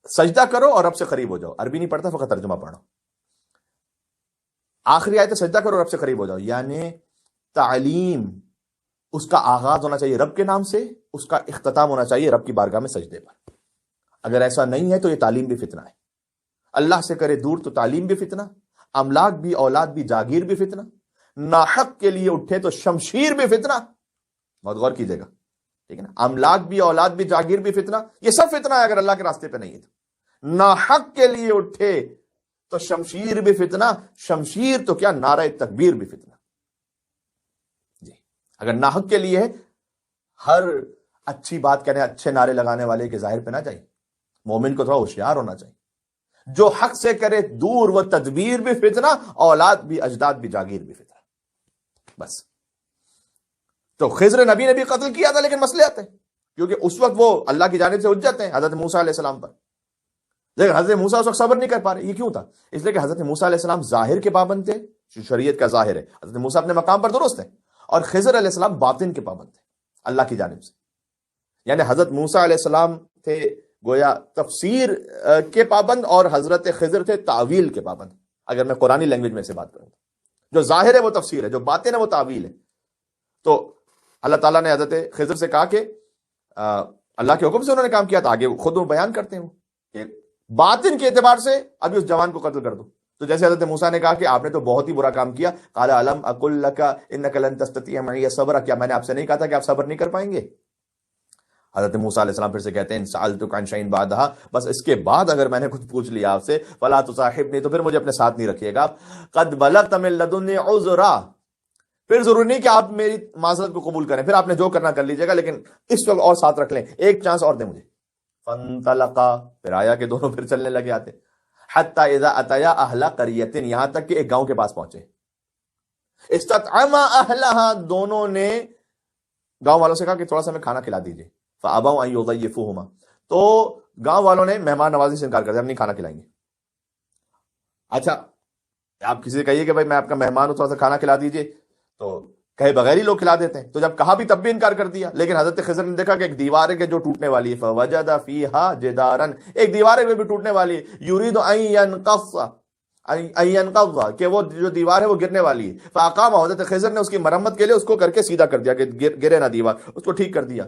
سجدہ کرو اور رب سے قریب ہو جاؤ. عربی نہیں پڑھتا، فقط ترجمہ پڑھو. آخری آیت ہے سجدہ کرو رب سے قریب ہو جاؤ، یعنی تعلیم اس کا آغاز ہونا چاہیے رب کے نام سے، اس کا اختتام ہونا چاہیے رب کی بارگاہ میں سجدے پر. اگر ایسا نہیں ہے تو یہ تعلیم بھی فتنہ ہے. اللہ سے کرے دور تو تعلیم بھی فتنہ، املاک بھی، اولاد بھی، جاگیر بھی فتنہ. ناحق کے لیے اٹھے تو شمشیر بھی فتنہ. بہت غور کیجیے گا، ٹھیک ہے نا. املاک بھی، اولاد بھی، جاگیر بھی فتنہ. یہ سب فتنہ ہے اگر اللہ کے راستے پہ نہیں ہے تو. ناحق کے لیے اٹھے تو شمشیر بھی فتنہ. شمشیر تو کیا، نعرہ تکبیر بھی فتنہ. جی، اگر ناحق کے لیے ہے، ہر اچھی بات کہنے، اچھے نعرے لگانے والے کے ظاہر پہ نہ جائیں. مومن کو تھوڑا ہوشیار ہونا چاہیے. جو حق سے کرے دور وہ تدبیر بھی فتنہ، اولاد بھی، اجداد بھی، جاگیر بھی فتنہ. بس. تو خضر نبی نے بھی قتل کیا تھا، لیکن مسئلے آتے ہیں کیونکہ اس وقت وہ اللہ کی جانب سے حجت ہیں حضرت موسیٰ علیہ السلام پر. لیکن حضرت موسیٰ اس وقت صبر نہیں کر پا رہے. یہ کیوں تھا؟ اس لیے کہ حضرت موسیٰ علیہ السلام ظاہر کے پابند تھے، شریعت کا ظاہر ہے. حضرت موسیٰ اپنے مقام پر درست ہیں، اور خضر علیہ السلام باطن کے پابند تھے اللہ کی جانب سے. یعنی حضرت موسیٰ علیہ السلام تھے گویا تفسیر کے پابند، اور حضرت خضر تھے تعویل کے پابند. اگر میں قرآنی لینگویج میں سے بات کروں، جو ظاہر ہے وہ تفسیر ہے، جو باطن ہے وہ تعویل ہے. تو اللہ تعالیٰ نے حضرت خضر سے کہا کہ اللہ کے حکم سے انہوں نے کام کیا تھا. آگے خود وہ بیان کرتے ہیں کہ باطن کے اعتبار سے ابھی اس جوان کو قتل کر دو. تو جیسے حضرت موسیٰ نے کہا کہ آپ نے تو بہت ہی برا کام کیا. قال الم اقل لک انک لن تستطيع معي صبرا، کیا میں نے آپ سے نہیں کہا تھا کہ آپ صبر نہیں کر پائیں گے؟ حضرت موسیٰ علیہ السلام پھر سے کہتے ہیں ان سألتک عن شیء بعدها، بس اس کے بعد اگر میں نے کچھ پوچھ لیا آپ سے، فلا تصاحبنی، تو پھر مجھے اپنے ساتھ نہیں رکھیے گا. قد بلغت من لدنی عذرا، پھر ضروری نہیں کہ آپ میری معذرت کو قبول کریں، پھر آپ نے جو کرنا کر لیجیے گا، لیکن اس وقت اور ساتھ رکھ لیں، ایک چانس اور دیں مجھے۔ فانطلقا، پھر آیا کہ دونوں پھر چلنے لگے آتے، حتی اذا اتیا اہل قریۃ، یہاں تک کہ ایک گاؤں کے پاس پہنچے۔ استطعما اہلہا، دونوں نے گاؤں والوں سے کہا کہ تھوڑا سا ہمیں کھانا کھلا دیجیے۔ فابوا ان یضیفوہما، تو گاؤں والوں نے مہمان نوازی سے انکار کر دیا، ہم نہیں کھانا کھلائیں گے۔ اچھا، آپ کسی سے کہیے کہ بھائی میں آپ کا مہمان ہوں، تھوڑا سا کھانا کھلا دیجیے، تو کہے بغیر ہی لوگ کھلا دیتے ہیں، تو جب کہا بھی تب بھی انکار کر دیا۔ لیکن حضرت خضر نے دیکھا کہ ایک دیوار ہے کہ جو ٹوٹنے والی ہے، فوجد فیہا جدارا، ایک دیوار ہے وہ بھی ٹوٹنے والی ہے، یرید ان ینقض، کہ وہ جو دیوار ہے وہ گرنے والی ہے۔ فاقام، حضرت خضر نے اس کی مرمت کے لیے اس کو کر کے سیدھا کر دیا کہ گرے نہ دیوار، اس کو ٹھیک کر دیا۔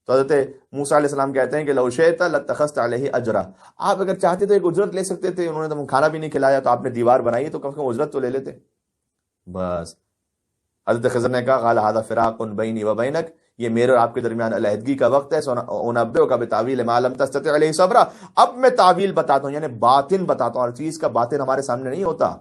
تو حضرت موسیٰ علیہ السلام کہتے ہیں کہ لو شئت لاتخذت علیہ اجرا، آپ اگر چاہتے تو ایک اجرت لے سکتے تھے، انہوں نے تو کھانا بھی نہیں کھلایا، تو آپ نے دیوار بنائی تو کم سے کم اجرت تو لے لیتے۔ بس حضرت خضر نے کہا قال ھذا فراق بینی و بینک، یہ میرے اور آپ کے درمیان علیحدگی کا وقت ہے، انبئک بتاویل ما لم تستطع علیہ صبرا، اب میں تعویل بتاتا ہوں، یعنی باطن بتاتا ہوں، ہر چیز کا باطن ہمارے سامنے نہیں ہوتا۔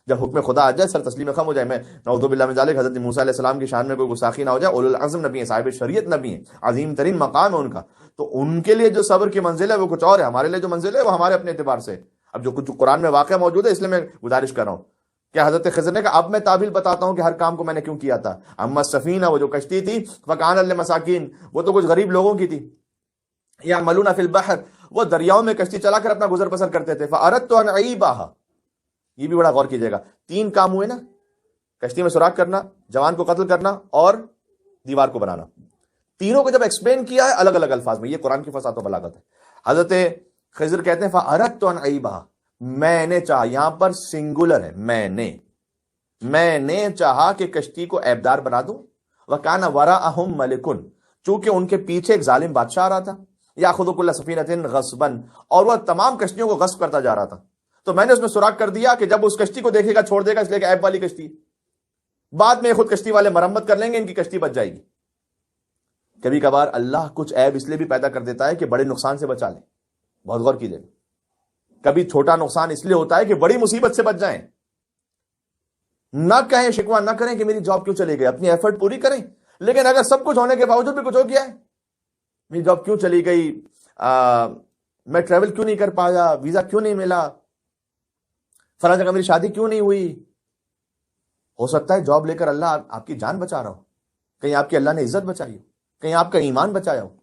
جب حکم خدا آ جائے سر تسلیم خم ہو جائے، میں نعوذ باللہ من ذالک، حضرت موسیٰ علیہ السلام کی شان میں کوئی گستاخی نہ ہو جائے، اولو العزم نبی ہیں، صاحب شریعت نبی ہیں، عظیم ترین مقام ہے ان کا، تو ان کے لیے جو صبر کی منزل ہے وہ کچھ اور ہے، ہمارے لیے جو منزل ہے وہ ہمارے اپنے اعتبار سے۔ اب جو کچھ قرآن میں واقعہ موجود ہے، اس لیے میں گزارش کر رہا ہوں کہ حضرت خضر نے کہا اب میں تعبیل بتاتا ہوں کہ ہر کام کو میں نے کیوں کیا تھا۔ اما السفینہ، وہ جو کشتی تھی، فکانت للمساکین، وہ تو کچھ غریب لوگوں کی تھی، یعملون فی البحر، وہ دریاؤں میں کشتی چلا کر اپنا گزر بسر کرتے تھے، فاردت ان اعیبھا، یہ بھی بڑا غور کیجیے گا، تین کام ہوئے نا، کشتی میں سوراخ کرنا، جوان کو قتل کرنا اور دیوار کو بنانا، تینوں کو جب ایکسپلین کیا ہے الگ الگ الفاظ میں، یہ قرآن کی فصاحت و بلاغت ہے۔ حضرت خضر کہتے ہیں فاردت ان اعیبھا، میں نے چاہا، یہاں پر سنگولر ہے، میں نے چاہا کہ کشتی کو عیبدار بنا دوں، وَكَانَ وَرَاءَهُمْ مَلِكٌ، چونکہ ان کے پیچھے ایک ظالم بادشاہ آ رہا تھا، يَأْخُذُ كُلَّ سَفِينَةٍ غَصْبًا، اور وہ تمام کشتیوں کو غصب کرتا جا رہا تھا، تو میں نے اس میں سوراخ کر دیا کہ جب اس کشتی کو دیکھے گا چھوڑ دے گا، اس لیے کہ عیب والی کشتی ہے، بعد میں خود کشتی والے مرمت کر لیں گے، ان کی کشتی بچ جائے گی۔ کبھی کبھار اللہ کچھ عیب اس لیے بھی پیدا کر دیتا ہے کہ بڑے نقصان سے بچا لیں، بہت غور کیجیے گا، کبھی چھوٹا نقصان اس لیے ہوتا ہے کہ بڑی مصیبت سے بچ جائیں۔ نہ کہیں، شکوہ نہ کریں کہ میری جاب کیوں چلی گئی، اپنی ایفرٹ پوری کریں، لیکن اگر سب کچھ ہونے کے باوجود بھی کچھ ہو گیا ہے، میری جاب کیوں چلی گئی، میں ٹریول کیوں نہیں کر پایا، ویزا کیوں نہیں ملا، فلاں جگہ میری شادی کیوں نہیں ہوئی، ہو سکتا ہے جاب لے کر اللہ آپ کی جان بچا رہا ہو، کہیں آپ کی اللہ نے عزت بچائی ہو، کہیں آپ کا ایمان بچایا ہو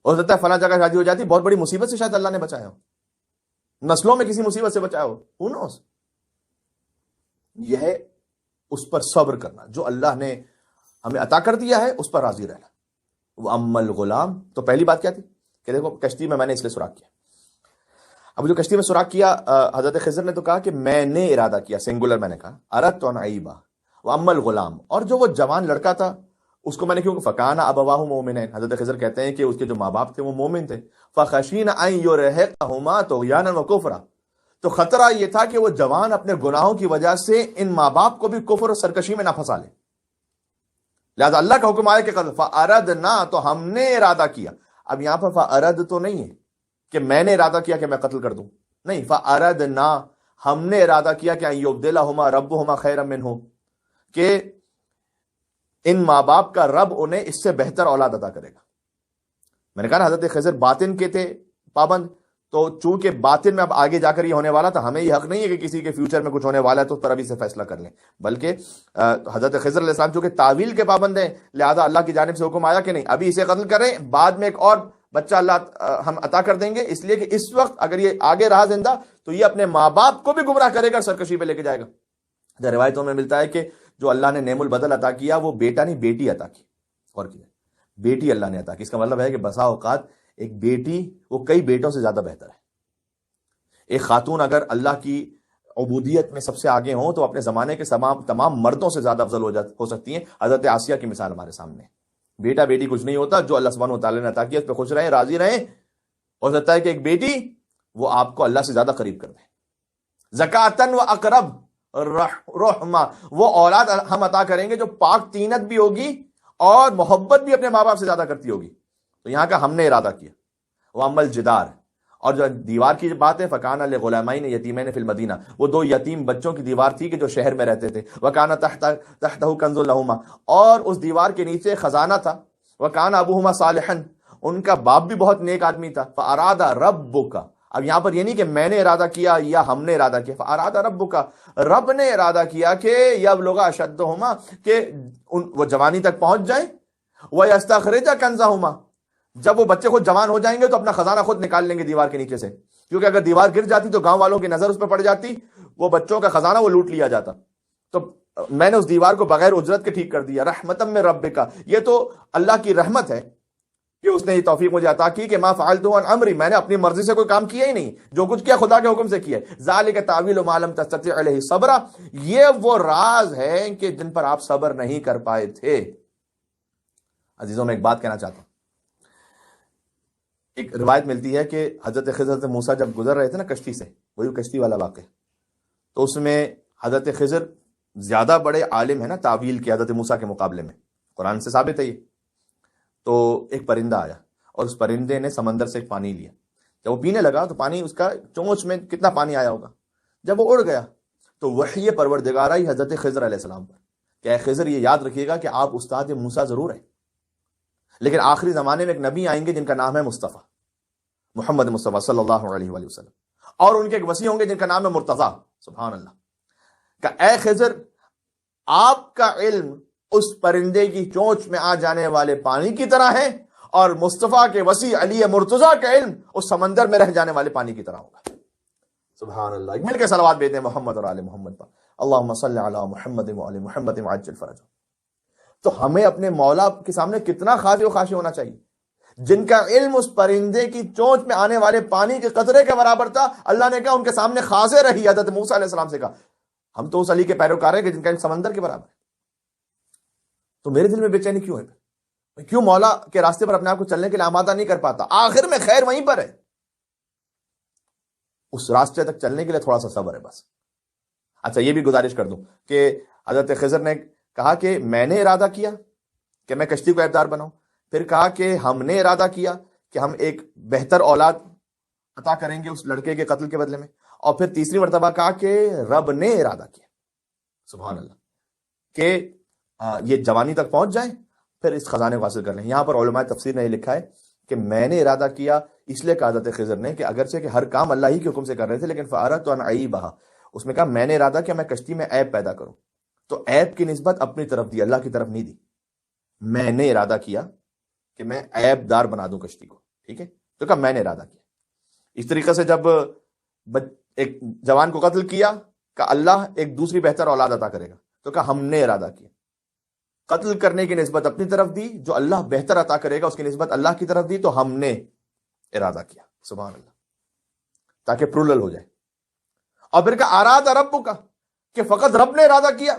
سکتا ہے فلاں جگہ شادی ہو جاتی، بہت بڑی مصیبت سے شاید اللہ نے بچایا ہو، نسلوں میں کسی مصیبت سے بچایا ہو، who knows؟ یہ ہے اس پر صبر کرنا، جو اللہ نے ہمیں عطا کر دیا ہے اس پر راضی رہنا۔ وہ اما الغلام، تو پہلی بات کیا تھی کہ دیکھو کشتی میں نے اس لیے سوراخ کیا، اب جو کشتی میں سوراخ کیا، حضرت خضر نے تو کہا کہ میں نے ارادہ کیا، سنگولر میں نے کہا، اردت ان اعیبا، واما الغلام، اور جو وہ جوان لڑکا تھا اس کو میں نے کیوں، فکان ابواہ مومنین، حضرت خضر کہتے ہیں کہ اس کے جو ماں باپ تھے وہ مومن تھے، فخشینا ان یرہقہما طغیانا وکفرا، تو خطرہ یہ تھا کہ وہ جوان اپنے گناہوں کی وجہ سے ان ماں باپ کو بھی کفر اور سرکشی میں نہ پھنسا لے، لہذا اللہ کا حکم آیا کہ فاردنا، تو ہم نے ارادہ کیا۔ اب یہاں پر فارد تو نہیں ہے کہ میں نے ارادہ کیا کہ میں قتل کر دوں، نہیں، فاردنا، ہم نے ارادہ کیا کہ یبدلہما ربہما خیرا منہ، کہ ان ماں باپ کا رب انہیں اس سے بہتر اولاد عطا کرے گا۔ میں نے کہا نا حضرت خضر باطن کے تھے پابند، تو چونکہ باطن میں اب آگے جا کر یہ ہونے والا تھا، ہمیں یہ حق نہیں ہے کہ کسی کے فیوچر میں کچھ ہونے والا ہے تو اس پر ابھی سے فیصلہ کر لیں، بلکہ حضرت خضر علیہ السلام چونکہ تعویل کے پابند ہیں، لہذا اللہ کی جانب سے حکم آیا کہ نہیں، ابھی اسے قتل کریں، بعد میں ایک اور بچہ اللہ ہم عطا کر دیں گے، اس لیے کہ اس وقت اگر یہ آگے رہا زندہ تو یہ اپنے ماں باپ کو بھی گمراہ کرے گا، سرکشی پہ لے کے جائے گا۔ روایتوں میں ملتا ہے کہ جو اللہ نے نعم البدل عطا کیا وہ بیٹا نہیں بیٹی عطا کی، اور کیا بیٹی اللہ نے عطا کی، اس کا مطلب ہے کہ بسا اوقات ایک بیٹی وہ کئی بیٹوں سے زیادہ بہتر ہے۔ ایک خاتون اگر اللہ کی عبودیت میں سب سے آگے ہوں تو اپنے زمانے کے تمام مردوں سے زیادہ افضل ہو سکتی ہیں۔ حضرت آسیہ کی مثال ہمارے سامنے، بیٹا بیٹی کچھ نہیں ہوتا، جو اللہ سبحانہ وتعالی نے عطا کیا اس پہ خوش رہیں، راضی رہیں۔ ہو سکتا ہے کہ ایک بیٹی وہ آپ کو اللہ سے زیادہ قریب کر دے۔ زکاتن و اقرب رحمہ، وہ اولاد ہم عطا کریں گے جو پاک تینت بھی ہوگی اور محبت بھی اپنے ماں باپ سے زیادہ کرتی ہوگی، تو یہاں کا ہم نے ارادہ کیا۔ وہ عمل جدار، اور جو دیوار کی بات ہے فکان لغلامین یتیمین فی المدینہ، وہ دو یتیم بچوں کی دیوار تھی کہ جو شہر میں رہتے تھے. وکان تحتہ کنز لہما، اور اس دیوار کے نیچے خزانہ تھا. وکان ابوہما صالحا، ان کا باپ بھی بہت نیک آدمی تھا. فاراد ربک، اب یہاں پر یہ نہیں کہ میں نے ارادہ کیا یا ہم نے ارادہ کیا، فاراد ربک، رب نے ارادہ کیا کہ یبلغ اشدہما، کہ وہ جوانی تک پہنچ جائیں. ویستخرج کنزہما، جب وہ بچے خود جوان ہو جائیں گے تو اپنا خزانہ خود نکال لیں گے دیوار کے نیچے سے، کیونکہ اگر دیوار گر جاتی تو گاؤں والوں کی نظر اس پہ پڑ جاتی، وہ بچوں کا خزانہ وہ لوٹ لیا جاتا. تو میں نے اس دیوار کو بغیر اجرت کے ٹھیک کر دیا. رحمتا من ربک، یہ تو اللہ کی رحمت ہے کہ اس نے یہ توفیق مجھے عطا کی کہ ما فعلت عن امری، میں نے اپنی مرضی سے کوئی کام کیا ہی نہیں، جو کچھ کیا خدا کے حکم سے کیا ہے. ذالک تعویل ما لم تستطع علیہ صبرا، یہ وہ راز ہے کہ جن پر آپ صبر نہیں کر پائے تھے. عزیزوں میں ایک بات کہنا چاہتا ہوں. ایک روایت ملتی ہے کہ حضرت خضر حضرت موسیٰ جب گزر رہے تھے نا کشتی سے، وہی کشتی والا واقعہ، تو اس میں حضرت خضر زیادہ بڑے عالم ہے نا تعویل کے حضرت موسیٰ کے مقابلے میں، قرآن سے ثابت ہے یہ. تو ایک پرندہ آیا اور اس پرندے نے سمندر سے ایک پانی لیا. جب وہ پینے لگا تو پانی اس کا چونچ میں کتنا پانی آیا ہوگا. جب وہ اڑ گیا تو وحی پروردگار آئی حضرت خضر علیہ السلام پر کہ اے خضر یہ یاد رکھیے گا کہ آپ استاد موسیٰ ضرور ہیں، لیکن آخری زمانے میں ایک نبی آئیں گے جن کا نام ہے مصطفیٰ، محمد مصطفیٰ صلی اللہ علیہ وآلہ وسلم، اور ان کے ایک وصی ہوں گے جن کا نام ہے مرتضیٰ. سبحان اللہ. کہ اے خضر آپ کا علم اس پرندے کی چونچ میں آ جانے والے پانی کی طرح ہے، اور مصطفیٰ کے وصی علی مرتضیٰ کا علم اس سمندر میں رہ جانے والے پانی کی طرح ہوگا. سبحان اللہ. مل کے صلوات بھیجتے ہیں محمد اور آل محمد پر. اللہم صلی علی محمد وآل محمد وعجل فرجہ. تو ہمیں اپنے مولا کے سامنے کتنا خاضع و خاشع ہونا چاہیے، جن کا علم اس پرندے کی چونچ میں آنے والے پانی کے قطرے کے برابر تھا. اللہ نے کہا ان کے سامنے خاضع رہی. حضرت موسیٰ علیہ السلام سے کہا ہم تو اس علی کے پیروکار ہیں کہ جن کا علم سمندر کے برابر ہے. تو میرے دل میں بے چینی کیوں ہے؟ کیوں مولا کے راستے پر اپنے آپ کو چلنے کے لیے آمادہ نہیں کر پاتا؟ آخر میں خیر وہیں پر ہے. اس راستے تک چلنے کے لیے تھوڑا سا صبر ہے بس. اچھا یہ بھی گزارش کر دوں کہ حضرت خضر نے کہا کہ میں نے ارادہ کیا کہ میں کشتی کو عیبدار بناؤں، پھر کہا کہ ہم نے ارادہ کیا کہ ہم ایک بہتر اولاد عطا کریں گے اس لڑکے کے قتل کے بدلے میں، اور پھر تیسری مرتبہ کہا کہ رب نے ارادہ کیا. سبحان اللہ. کہ یہ جوانی تک پہنچ جائیں پھر اس خزانے کو حاصل کر لیں. یہاں پر علماء تفسیر نے یہ لکھا ہے کہ میں نے ارادہ کیا اس لیے کہا حضرت خضر نے کہ اگرچہ کہ ہر کام اللہ ہی کے حکم سے کر رہے تھے، لیکن فَأَرَدْتُ أَنْ أَعِيبَهَا، اس میں کہا میں نے ارادہ کیا میں کشتی میں عیب پیدا کروں. تو عیب کی نسبت اپنی طرف دی، اللہ کی طرف نہیں دی. میں نے ارادہ کیا کہ میں عیب دار بنا دوں کشتی کو. ٹھیک ہے، تو کہا میں نے ارادہ کیا. اس طریقے سے جب ایک جوان کو قتل کیا کہ اللہ ایک دوسری بہتر اولاد عطا کرے گا، تو کہا ہم نے ارادہ کیا. قتل کرنے کی نسبت اپنی طرف دی، جو اللہ بہتر عطا کرے گا اس کی نسبت اللہ کی طرف دی، تو ہم نے ارادہ کیا. سبحان اللہ. تاکہ پرولل ہو جائے. اور پھر کہا اراد ربک، کہ فقط رب نے ارادہ کیا،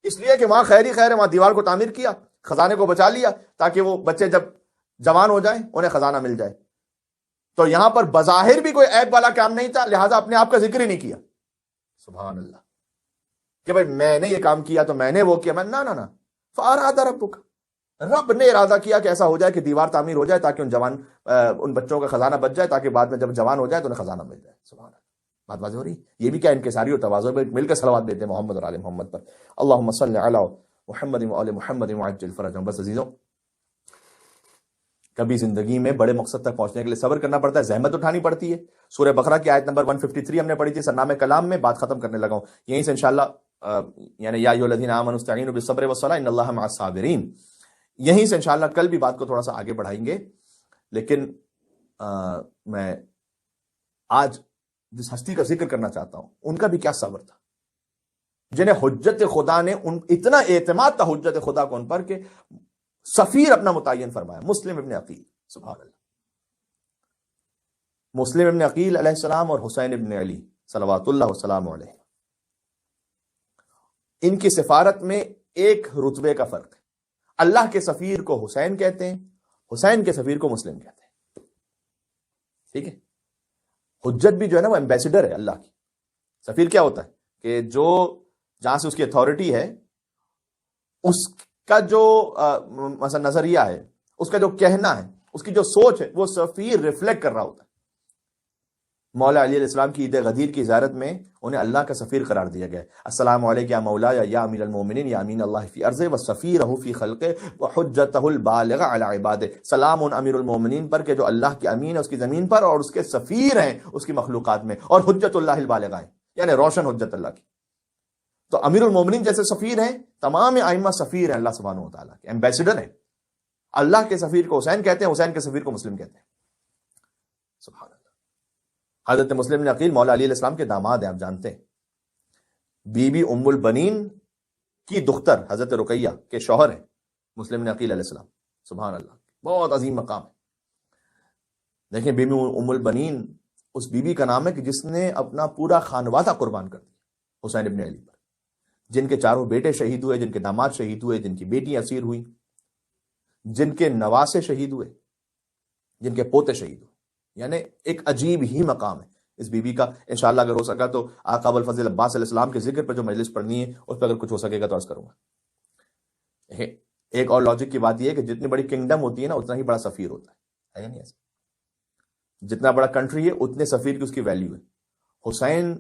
اس لیے کہ وہاں خیر ہی خیر ہے، وہاں دیوار کو تعمیر کیا، خزانے کو بچا لیا تاکہ وہ بچے جب جوان ہو جائیں انہیں خزانہ مل جائے. تو یہاں پر بظاہر بھی کوئی عیب والا کام نہیں تھا، لہٰذا اپنے آپ کا ذکر ہی نہیں کیا. سبحان اللہ. کہ بھائی میں نے یہ کام کیا تو میں نے وہ کیا، میں نہ فاراد ربک، رب نے ارادہ کیا کہ ایسا ہو جائے کہ دیوار تعمیر ہو جائے تاکہ ان بچوں کا خزانہ بچ جائے، تاکہ بعد میں جب جوان ہو جائے تو انہیں خزانہ مل جائے. سبحان اللہ. بات واضح ہو رہی. یہ بھی کیا انکساری اور تواضع میں مل کر صلوات دیتے ہیں محمد اور آل محمد پر. اللہم صلی علی محمد وآل محمد وعجل فرجہم. بس عزیزوں، کبھی زندگی میں بڑے مقصد تک پہنچنے کے لیے صبر کرنا پڑتا ہے، زحمت اٹھانی پڑتی ہے. سورہ بقرہ کی آیت نمبر 153 ہم نے پڑھی تھی سرنامہ کلام میں. بات ختم کرنے لگا ہوں یہیں سے انشاءاللہ، یعنی یا ایھا الذین آمنوا استعینوا بالصبر والصلاۃ ان اللہ مع الصابرین. یہیں سے انشاءاللہ کل بھی بات کو تھوڑا سا آگے بڑھائیں گے. لیکن میں آج جس ہستی کا ذکر کرنا چاہتا ہوں ان کا بھی کیا صبر تھا، جنہیں حجت خدا نے اتنا اعتماد تھا حجت خدا کو ان پر کہ سفیر اپنا متعین فرمایا. مسلم ابن عقیل. سبحان اللہ. مسلم ابن عقیل علیہ السلام اور حسین ابن علی صلوات اللہ وسلام علیہ، ان کی سفارت میں ایک رتبے کا فرق ہے. اللہ کے سفیر کو حسین کہتے ہیں، حسین کے سفیر کو مسلم کہتے ہیں. ٹھیک ہے. حجت بھی جو ہے نا وہ ایمبیسڈر ہے اللہ کی. سفیر کیا ہوتا ہے کہ جو جہاں سے اس کی اتھارٹی ہے اس کا جو مثلا نظریہ ہے، اس کا جو کہنا ہے، اس کی جو سوچ ہے، وہ سفیر ریفلیکٹ کر رہا ہوتا ہے. مولا علی علیہ السلام کی عید غدیر کی زیارت میں انہیں اللہ کا سفیر قرار دیا گیا. السلام علیک یا مولا یا امیر المومنین یا امین اللہ فی ارض و سفیرہ فی خلق و حجتہ البالغ علی عباد. سلام امیر المومنین پر کہ جو اللہ کے امین ہے اس کی زمین پر اور اس کے سفیر ہیں اس کی مخلوقات میں, اور حجت اللہ البالغ ہیں یعنی روشن حجت اللہ کی. تو امیر المومنین جیسے سفیر ہیں, تمام ائمہ سفیر ہیں اللہ سبحانہ و تعالیٰ کے, ایمبیسڈر ہیں. اللہ کے سفیر کو حسین کہتے ہیں, حسین کے سفیر کو مسلم کہتے ہیں. سبحان اللہ. حضرت مسلم بن عقیل مولا علی علیہ السلام کے داماد ہیں, آپ جانتے ہیں. بی بی ام البنین کی دختر حضرت رقیہ کے شوہر ہیں مسلم بن عقیل علیہ السلام. سبحان اللہ, بہت عظیم مقام ہے. دیکھیں بی بی ام البنین اس بی بی کا نام ہے کہ جس نے اپنا پورا خانوادہ قربان کر دیا حسین ابن علی پر, جن کے چاروں بیٹے شہید ہوئے, جن کے داماد شہید ہوئے, جن کی بیٹیاں اسیر ہوئی, جن کے نواسے شہید ہوئے, جن کے پوتے شہید ہوئے. یعنی ایک عجیب ہی مقام ہے اس بی بی کا. انشاءاللہ اگر ہو سکا تو آقا ابو الفضل عباس علیہ السلام کے ذکر پر جو مجلس پڑھنی ہے اس پہ اگر کچھ ہو سکے گا تو عرض کروں گا. ایک اور لاجک کی بات یہ ہے کہ جتنی بڑی کنگڈم ہوتی ہے نا اتنا ہی بڑا سفیر ہوتا ہے یا نہیں ایسا؟ جتنا بڑا کنٹری ہے اتنے سفیر کی اس کی ویلیو ہے. حسین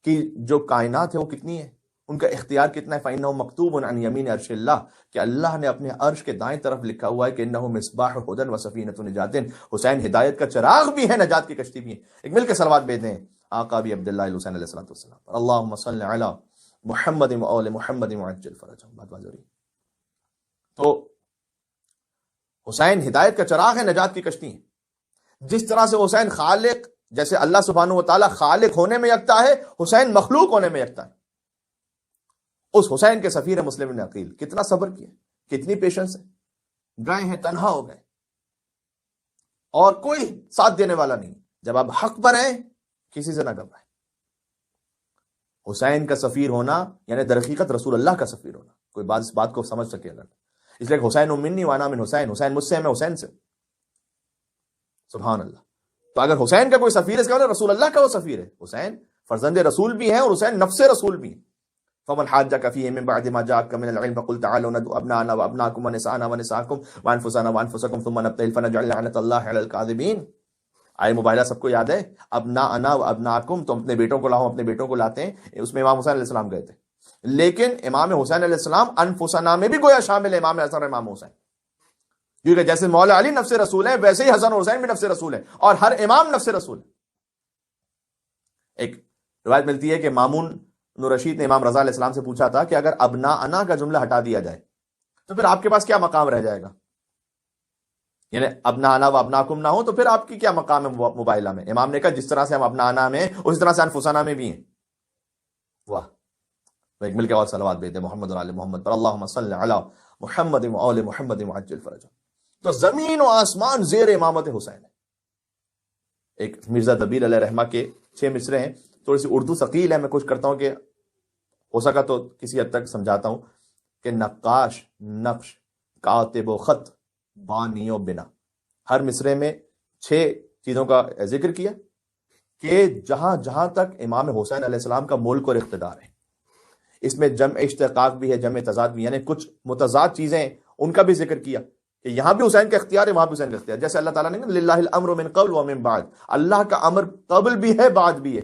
کی جو کائنات ہے وہ کتنی ہے, ان کا اختیار کتنا ہے. فَإِنَّهُ مَكْتُوبٌ عَنْ يَمِينِ عَرْشِ اللَّهِ کہ اللہ نے اپنے عرش کے دائیں طرف لکھا ہوا ہے کہ إِنَّهُ مِصْبَاحُ هُدًى وَسَفِينَةُ نِجَاتٍ. حسین ہدایت کا چراغ بھی ہے, نجات کی کشتی بھی ہے. ایک مل کے صلوات بھیجیں آقا ابی عبداللہ الحسین علیہ السلام پر. اللہم صل علی محمد وآل محمد وعجل فرجہم. بات واضح ہو رہی. تو حسین ہدایت کا چراغ ہے, نجات کی کشتی ہے. جس طرح سے حسین خالق, جیسے اللہ سبحانہ و تعالیٰ خالق ہونے میں یکتا ہے, حسین مخلوق ہونے میں یکتا ہے. اس حسین کے سفیر مسلم بن عقیل کتنا صبر کیا, کتنی پیشنس ہے. گئے ہیں, تنہا ہو گئے اور کوئی ساتھ دینے والا نہیں. جب آپ حق پر ہیں کسی سے نہ گھبرائیں. حسین کا سفیر ہونا یعنی در حقیقت رسول اللہ کا سفیر ہونا. کوئی بات اس بات کو سمجھ سکے اگر, اس لیے حسین منی وانا من حسین, حسین مجھ سے, میں حسین سے. سبحان اللہ. تو اگر حسین کا کوئی سفیر ہے اس کا مطلب رسول اللہ کا وہ سفیر ہے. حسین فرزند رسول بھی ہیں اور حسین نفس رسول بھی ہیں. فمن حاجك فيه من بعد ما جاءك من العلم فقل تعالوا ندعو ابناءنا وابناءكم ونساءنا ونساءكم وانفسنا وانفسكم ثم نبتهل فنجعل لعنة الله على الكاذبين. آئے مباہلہ سب کو یاد ہے, ابناءنا وابناءكم, تم اپنے بیٹوں کو لاؤ, اپنے بیٹوں کو لاتے ہیں. اس میں امام حسین علیہ السلام گئے تھے, لیکن امام حسین علیہ السلام انفسنا میں بھی گویا شامل ہے. امام حسن اور امام حسین, کیونکہ جیسے مولا علی نفس رسول ہے ویسے ہی حسن اور حسین بھی نفس رسول ہے, اور ہر امام نفس رسول ہے. ایک روایت ملتی ہے کہ مامون نور رشید نے امام رضا علیہ السلام سے پوچھا تھا کہ اگر ابنا انا کا جملہ ہٹا دیا جائے تو پھر آپ کے پاس کیا مقام رہ جائے گا. یعنی ابنا انا و ابناکم نہ ہو تو پھر آپ کی کیا مقام ہے مباہلہ میں. امام نے کہا جس طرح سے ہم ابنا انا میں اسی طرح سے انفسنا میں بھی ہیں. واہ. ایک مل کے اور صلوات بھیجتے محمد و آل محمد پر. اللہم صل علی محمد و آل محمد وعجل فرجہم. تو زمین و آسمان زیر امامت حسین ہے. ایک مرزا دبیر علیہ رحمہ کے 6 مصرے ہیں, تھوڑی سی اردو ثقیل ہے, میں کوشش کرتا ہوں کہ ہو سکا تو کسی حد تک سمجھاتا ہوں. کہ نقاش, نقش, کاتب و خط, بانی و بنا, ہر مصرے میں 6 چیزوں کا ذکر کیا کہ جہاں جہاں تک امام حسین علیہ السلام کا ملک اور اقتدار ہے. اس میں جمع اشتقاق بھی ہے, جمع تضاد بھی, یعنی کچھ متضاد چیزیں ان کا بھی ذکر کیا کہ یہاں بھی حسین کا اختیار ہے, وہاں بھی حسین کا اختیار. جیسے اللہ تعالیٰ نے للہ الامر من قبل و من بعد, اللہ کا امر قبل بھی ہے بعد بھی ہے.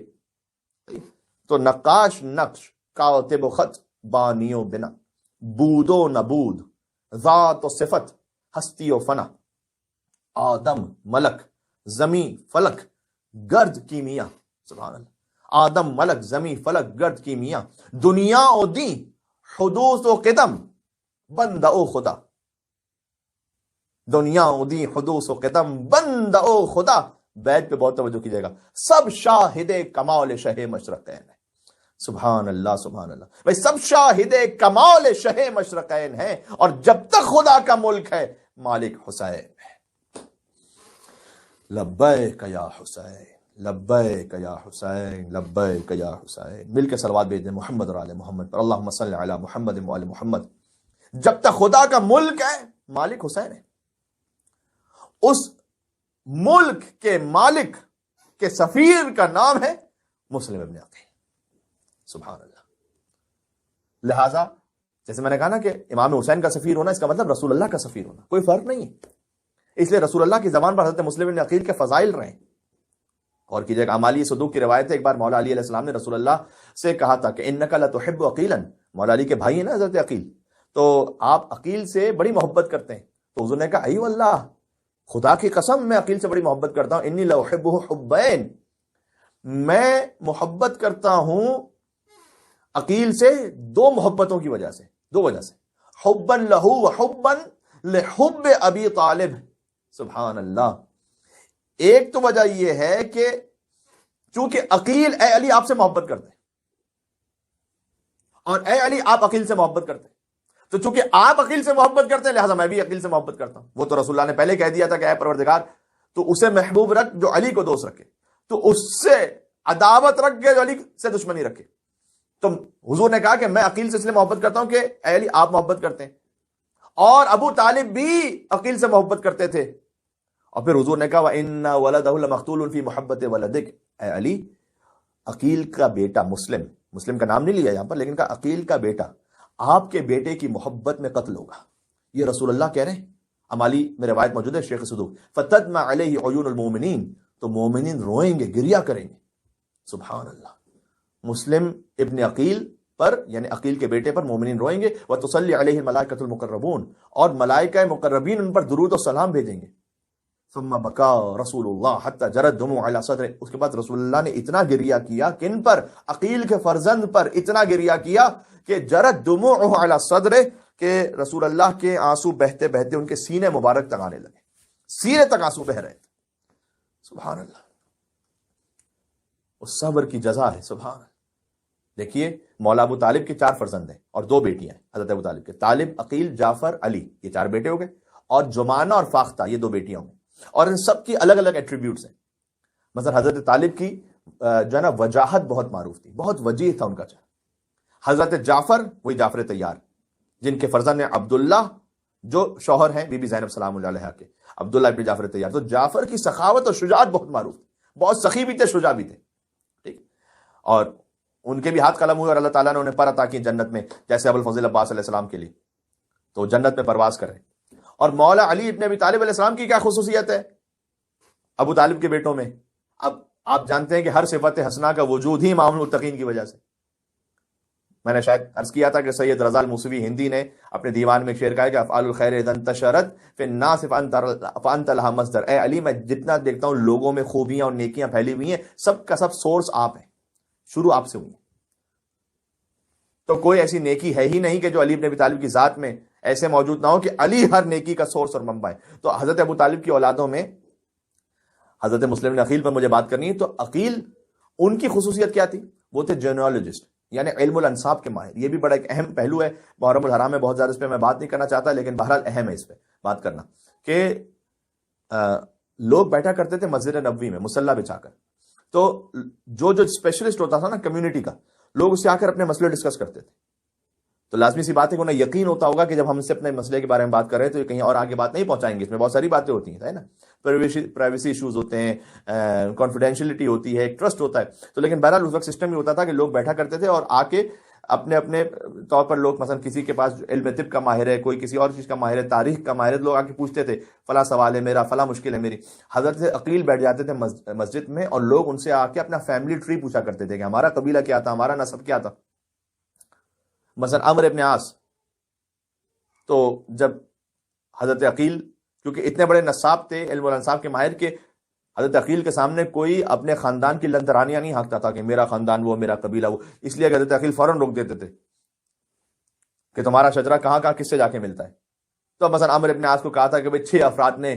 تو نقاش, نقش, کاتب و خط, بانی و بنا, بود و نبود, ذات و صفت, ہستی و فنا, آدم ملک, زمین فلک, گرد کی میاں. سبحان اللہ. آدم ملک, زمین فلک, گرد کی میاں, دنیا و دین, حدوث و قدم, بندہ او خدا. دنیا و دین, حدوث و قدم, بندہ او خدا. بیت پہ بہت توجہ کیجیے گا. سب شاہد کمال شہ مشرقین ہے. سبحان اللہ, سبحان اللہ. بھائی سب شاہد کمال شہ مشرقین ہیں, اور جب تک خدا کا ملک ہے مالک حسین ہے. لبیک یا حسین, لبیک یا حسین, لبیک یا حسین. مل کے صلوات بھیج دیں محمد اور آل محمد پر. اللہم صل علی محمد و آل محمد. جب تک خدا کا ملک ہے مالک حسین ہے. اس ملک کے مالک کے سفیر کا نام ہے مسلم ابن عقیل. سبحان اللہ. لہذا جیسے میں نے کہا نا کہ امام حسین کا سفیر ہونا اس کا مطلب رسول اللہ کا سفیر ہونا, کوئی فرق نہیں ہے. اس لیے رسول اللہ کی زبان پر حضرت مسلم ابن عقیل کے فضائل رہے. غور کیجیے گا، اعمالی صدوق کی روایت ہے، ایک بار مولا علی علیہ السلام نے رسول اللہ سے کہا تھا کہ انک لتحب عقیلا، مولا علی کے بھائی ہیں نا حضرت عقیل، تو آپ عقیل سے بڑی محبت کرتے ہیں. تو حضور نے کہا ایو اللہ، خدا کی قسم میں عقیل سے بڑی محبت کرتا ہوں، انی لاحبہ حبین، میں محبت کرتا ہوں عقیل سے دو محبتوں کی وجہ سے، دو وجہ سے، حبا لہ و حبا لحب ابی طالب. سبحان اللہ. ایک تو وجہ یہ ہے کہ چونکہ عقیل اے علی آپ سے محبت کرتے ہیں، اور اے علی آپ عقیل سے محبت کرتے ہیں، تو چونکہ آپ عقیل سے محبت کرتے ہیں لہذا میں بھی عقیل سے محبت کرتا ہوں. وہ تو رسول اللہ نے پہلے کہہ دیا تھا کہ اے پروردگار تو اسے محبوب رکھ جو علی کو دوست رکھے، تو اس سے عداوت رکھ کے جو علی سے دشمنی رکھے. تو حضور نے کہا کہ میں عقیل سے اس لیے محبت کرتا ہوں کہ اے علی آپ محبت کرتے ہیں، اور ابو طالب بھی عقیل سے محبت کرتے تھے. اور پھر حضور نے کہا وَإِنَّ وَلَدَهُ لَمَقْتُولٌ فِي مُحَبَّةِ وَلَدِكَ، اے علی عقیل کا بیٹا، مسلم کا نام نہیں لیا یہاں پر لیکن کہا عقیل کا بیٹا آپ کے بیٹے کی محبت میں قتل ہوگا. یہ رسول اللہ کہہ رہے ہیں، امالی میں روایت موجود ہے شیخ صدوق، فَتَدْمَعْ عَلَيْهِ عُيُونُ الْمُؤْمِنِينَ، تو مومنین روئیں گے، گریا کریں گے. سبحان اللہ. مسلم ابن عقیل پر یعنی عقیل کے بیٹے پر مومنین روئیں گے. وَتُصَلِّ عَلَيْهِ الْمَلَائِكَةُ الْمُقَرَّبُونَ، اور ملائکہ مقربین ان پر درود و سلام بھیجیں گے. ثم بکا رسول اللہ حتی جرت دموع علی صدر، اس کے بعد رسول اللہ نے اتنا گریہ کیا، کن پر؟ عقیل کے فرزند پر اتنا گریہ کیا کہ جرت دموع علی صدر، کہ رسول اللہ کے آنسو بہتے بہتے ان کے سینے مبارک تک آنے لگے، سینے تک آنسو بہ رہے تھے. سبحان اللہ. اس صبر کی جزا ہے. سبحان اللہ. دیکھیے مولا ابو طالب کے 4 فرزند ہیں اور 2 بیٹیاں ہیں حضرت ابو طالب کے، طالب، عقیل، جعفر، علی، یہ 4 بیٹے ہو گئے، اور جمانہ اور فاختہ یہ 2 بیٹیاں ہوں گے، اور ان سب کی الگ الگ ایٹریبیوٹس ہیں. مثلا حضرت طالب کی جو ہے نا وجاہت بہت معروف تھی، بہت وجیح تھا ان کا چہرہ. حضرت جعفر، وہی جعفر طیار جن کے فرزند ہیں عبداللہ جو شوہر ہیں بی بی زینب سلام اللہ علیہا کے، عبداللہ ابن جعفر طیار. تو جعفر کی سخاوت اور شجاعت بہت معروف تھی، بہت سخی بھی تھے، شجاع بھی تھے. ٹھیک، اور ان کے بھی ہاتھ قلم ہوئے اور اللہ تعالیٰ نے انہیں پر عطا کی جنت میں، جیسے ابو الفضل عباس علیہ السلام کے لیے، تو جنت میں پرواز کر رہے ہیں. اور مولا علی ابن ابی طالب علیہ السلام کی کیا خصوصیت ہے ابو طالب کے بیٹوں میں؟ اب آپ جانتے ہیں کہ ہر صفت حسنہ کا وجود ہی امام المتقین کی وجہ سے. میں نے شاید عرض کیا تھا کہ سید رضا الموسوی ہندی نے اپنے دیوان میں ایک شعر کہا ہے کہ افعال الخیر اذا انتشرت فی الناس فانت لها مصدر. اے علی میں جتنا دیکھتا ہوں لوگوں میں خوبیاں اور نیکیاں پھیلی ہوئی ہیں، سب کا سب سورس آپ ہیں، شروع آپ سے ہوئی ہیں. تو کوئی ایسی نیکی ہے ہی نہیں کہ جو علی ابن ابی طالب کی ذات میں ایسے موجود نہ ہو کہ علی ہر نیکی کا سورس اور منبع ہے. تو حضرت ابو طالب کی اولادوں میں حضرت مسلم نے عقیل پر مجھے بات کرنی ہے. تو عقیل ان کی خصوصیت کیا تھی؟ وہ تھے جینیالوجسٹ، یعنی علم الانساب کے ماہر. یہ بھی بڑا ایک اہم پہلو ہے محرم الحرام میں، بہت زیادہ اس پہ میں بات نہیں کرنا چاہتا لیکن بہرحال اہم ہے اس پہ بات کرنا کہ لوگ بیٹھا کرتے تھے مسجد نبوی میں مصلی بچھا کر، تو جو اسپیشلسٹ ہوتا تھا نا کمیونٹی کا، لوگ اس سے آ کر اپنے مسئلے ڈسکس کرتے تھے. تو لازمی سی بات ہے کہ انہیں یقین ہوتا ہوگا کہ جب ہم سے اپنے مسئلے کے بارے میں بات کر رہے ہیں تو یہ کہیں اور آگے بات نہیں پہنچائیں گے، اس میں بہت ساری باتیں ہوتی ہیں، ہے نا، پرائیویسی ایشوز ہوتے ہیں، کانفیڈینشیلٹی ہوتی ہے، ٹرسٹ ہوتا ہے. تو لیکن بہرحال اس وقت سسٹم یہ ہوتا تھا کہ لوگ بیٹھا کرتے تھے اور آ کے اپنے اپنے طور پر، لوگ مثلا کسی کے پاس علم طب کا ماہر ہے، کوئی کسی اور چیز کا ماہر ہے، تاریخ کا ماہر ہے، لوگ آ کے پوچھتے تھے فلاں سوال ہے میرا، فلاں مشکل ہے میری. حضرت عقیل بیٹھ جاتے تھے مسجد میں اور لوگ ان سے آ کے اپنا فیملی ٹری پوچھا کرتے تھے کہ ہمارا قبیلہ کیا تھا، ہمارا نسب کیا تھا. مثلا عمرو ابن عاص، تو جب حضرت عقیل کیونکہ اتنے بڑے نصاب تھے، علم الانصاب کے ماہر، کے حضرت عقیل کے سامنے کوئی اپنے خاندان کی لنترانیاں نہیں ہانکتا تھا کہ میرا خاندان وہ، میرا قبیلہ وہ، اس لیے کہ حضرت عقیل فوراً روک دیتے تھے کہ تمہارا شجرہ کہاں کہاں کس سے جا کے ملتا ہے. تو مثلا عمرو ابن عاص کو کہا تھا کہ بھئی 6 افراد نے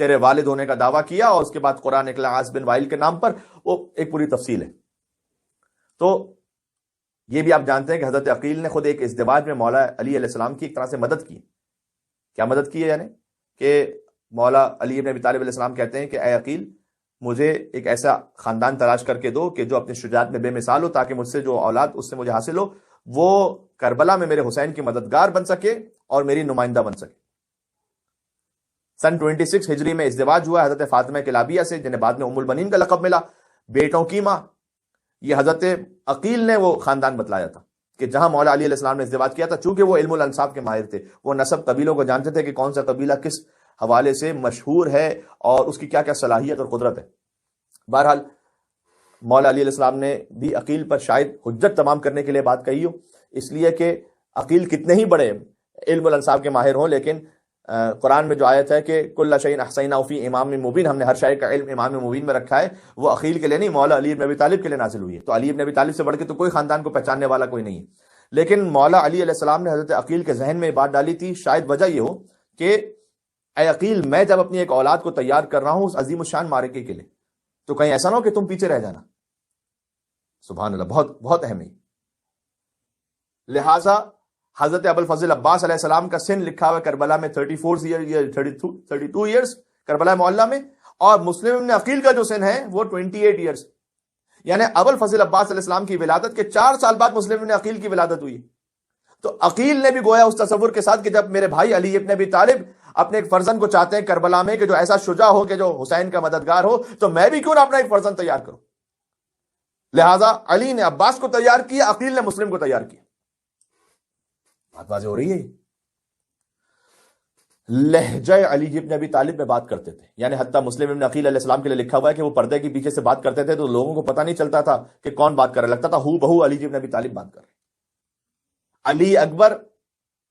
تیرے والد ہونے کا دعویٰ کیا اور اس کے بعد قرآن نکلا عاص بن وائل کے نام پر، وہ ایک پوری تفصیل ہے. تو یہ بھی آپ جانتے ہیں کہ حضرت عقیل نے خود ایک ازدواج میں مولا علی علیہ السلام کی ایک طرح سے مدد کی. کیا مدد کی ہے؟ یعنی کہ مولا علی ابن ابی طالب علیہ السلام کہتے ہیں کہ اے عقیل مجھے ایک ایسا خاندان تلاش کر کے دو کہ جو اپنی شجاعت میں بے مثال ہو، تاکہ مجھ سے جو اولاد اس سے مجھے حاصل ہو وہ کربلا میں میرے حسین کی مددگار بن سکے اور میری نمائندہ بن سکے. سن 26 ہجری میں ازدواج ہوا حضرت فاطمہ کلابیہ سے، جنہیں بعد میں ام البنین کا لقب ملا، بیٹوں کی ماں. یہ حضرت عقیل نے وہ خاندان بتلایا تھا کہ جہاں مولا علی علیہ السلام نے ازدواج کیا تھا. چونکہ وہ علم الانصاب کے ماہر تھے، وہ نسب قبیلوں کو جانتے تھے کہ کون سا قبیلہ کس حوالے سے مشہور ہے اور اس کی کیا کیا صلاحیت اور قدرت ہے. بہرحال مولا علی علیہ السلام نے بھی عقیل پر شاید حجت تمام کرنے کے لیے بات کہی ہو، اس لیے کہ عقیل کتنے ہی بڑے علم الانصاب کے ماہر ہوں، لیکن قرآن میں جو آیت ہے کہ کل شیء احصیناہ فی امام مبین، ہم نے ہر شے کا علم امام مبین میں رکھا ہے، وہ عقیل کے لیے نہیں، مولا علی بن ابی طالب کے لیے نازل ہوئی ہے. تو علی بن ابی طالب سے بڑھ کے تو کوئی خاندان کو پہچاننے والا کوئی نہیں ہے. لیکن مولا علی علیہ السلام نے حضرت عقیل کے ذہن میں یہ بات ڈالی تھی، شاید وجہ یہ ہو کہ اے عقیل، میں جب اپنی ایک اولاد کو تیار کر رہا ہوں اس عظیم الشان معرکے کے لیے، تو کہیں ایسا نہ ہو کہ تم پیچھے رہ جانا. سبحان اللہ، بہت بہت اہم ہے. لہٰذا حضرت ابو الفضل عباس علیہ السلام کا سن لکھا ہوا کربلا میں 32 ایئرز کربلا معلہ میں، اور مسلم ابن عقیل کا جو سن ہے وہ 28 ایئرز. یعنی ابو الفضل عباس علیہ السلام کی ولادت کے 4 سال بعد مسلم ابن عقیل کی ولادت ہوئی. تو عقیل نے بھی گویا اس تصور کے ساتھ کہ جب میرے بھائی علی ابن ابی طالب اپنے ایک فرزند کو چاہتے ہیں کربلا میں کہ جو ایسا شجاع ہو کہ جو حسین کا مددگار ہو، تو میں بھی کیوں نہ اپنا ایک فرزند تیار کروں. لہٰذا علی نے عباس کو تیار کیا، عقیل نے مسلم کو تیار کیا. بات واضح ہو رہی ہے. لہجہ علی ابن ابی طالب میں بات کرتے تھے، یعنی حتیٰ مسلم ابن عقیل علیہ السلام کے لیے لکھا ہوا ہے کہ وہ پردے کے پیچھے سے بات کرتے تھے تو لوگوں کو پتہ نہیں چلتا تھا کہ کون بات کر رہا، لگتا تھا ہو بہو علی ابن ابی طالب بات کر رہے. علی اکبر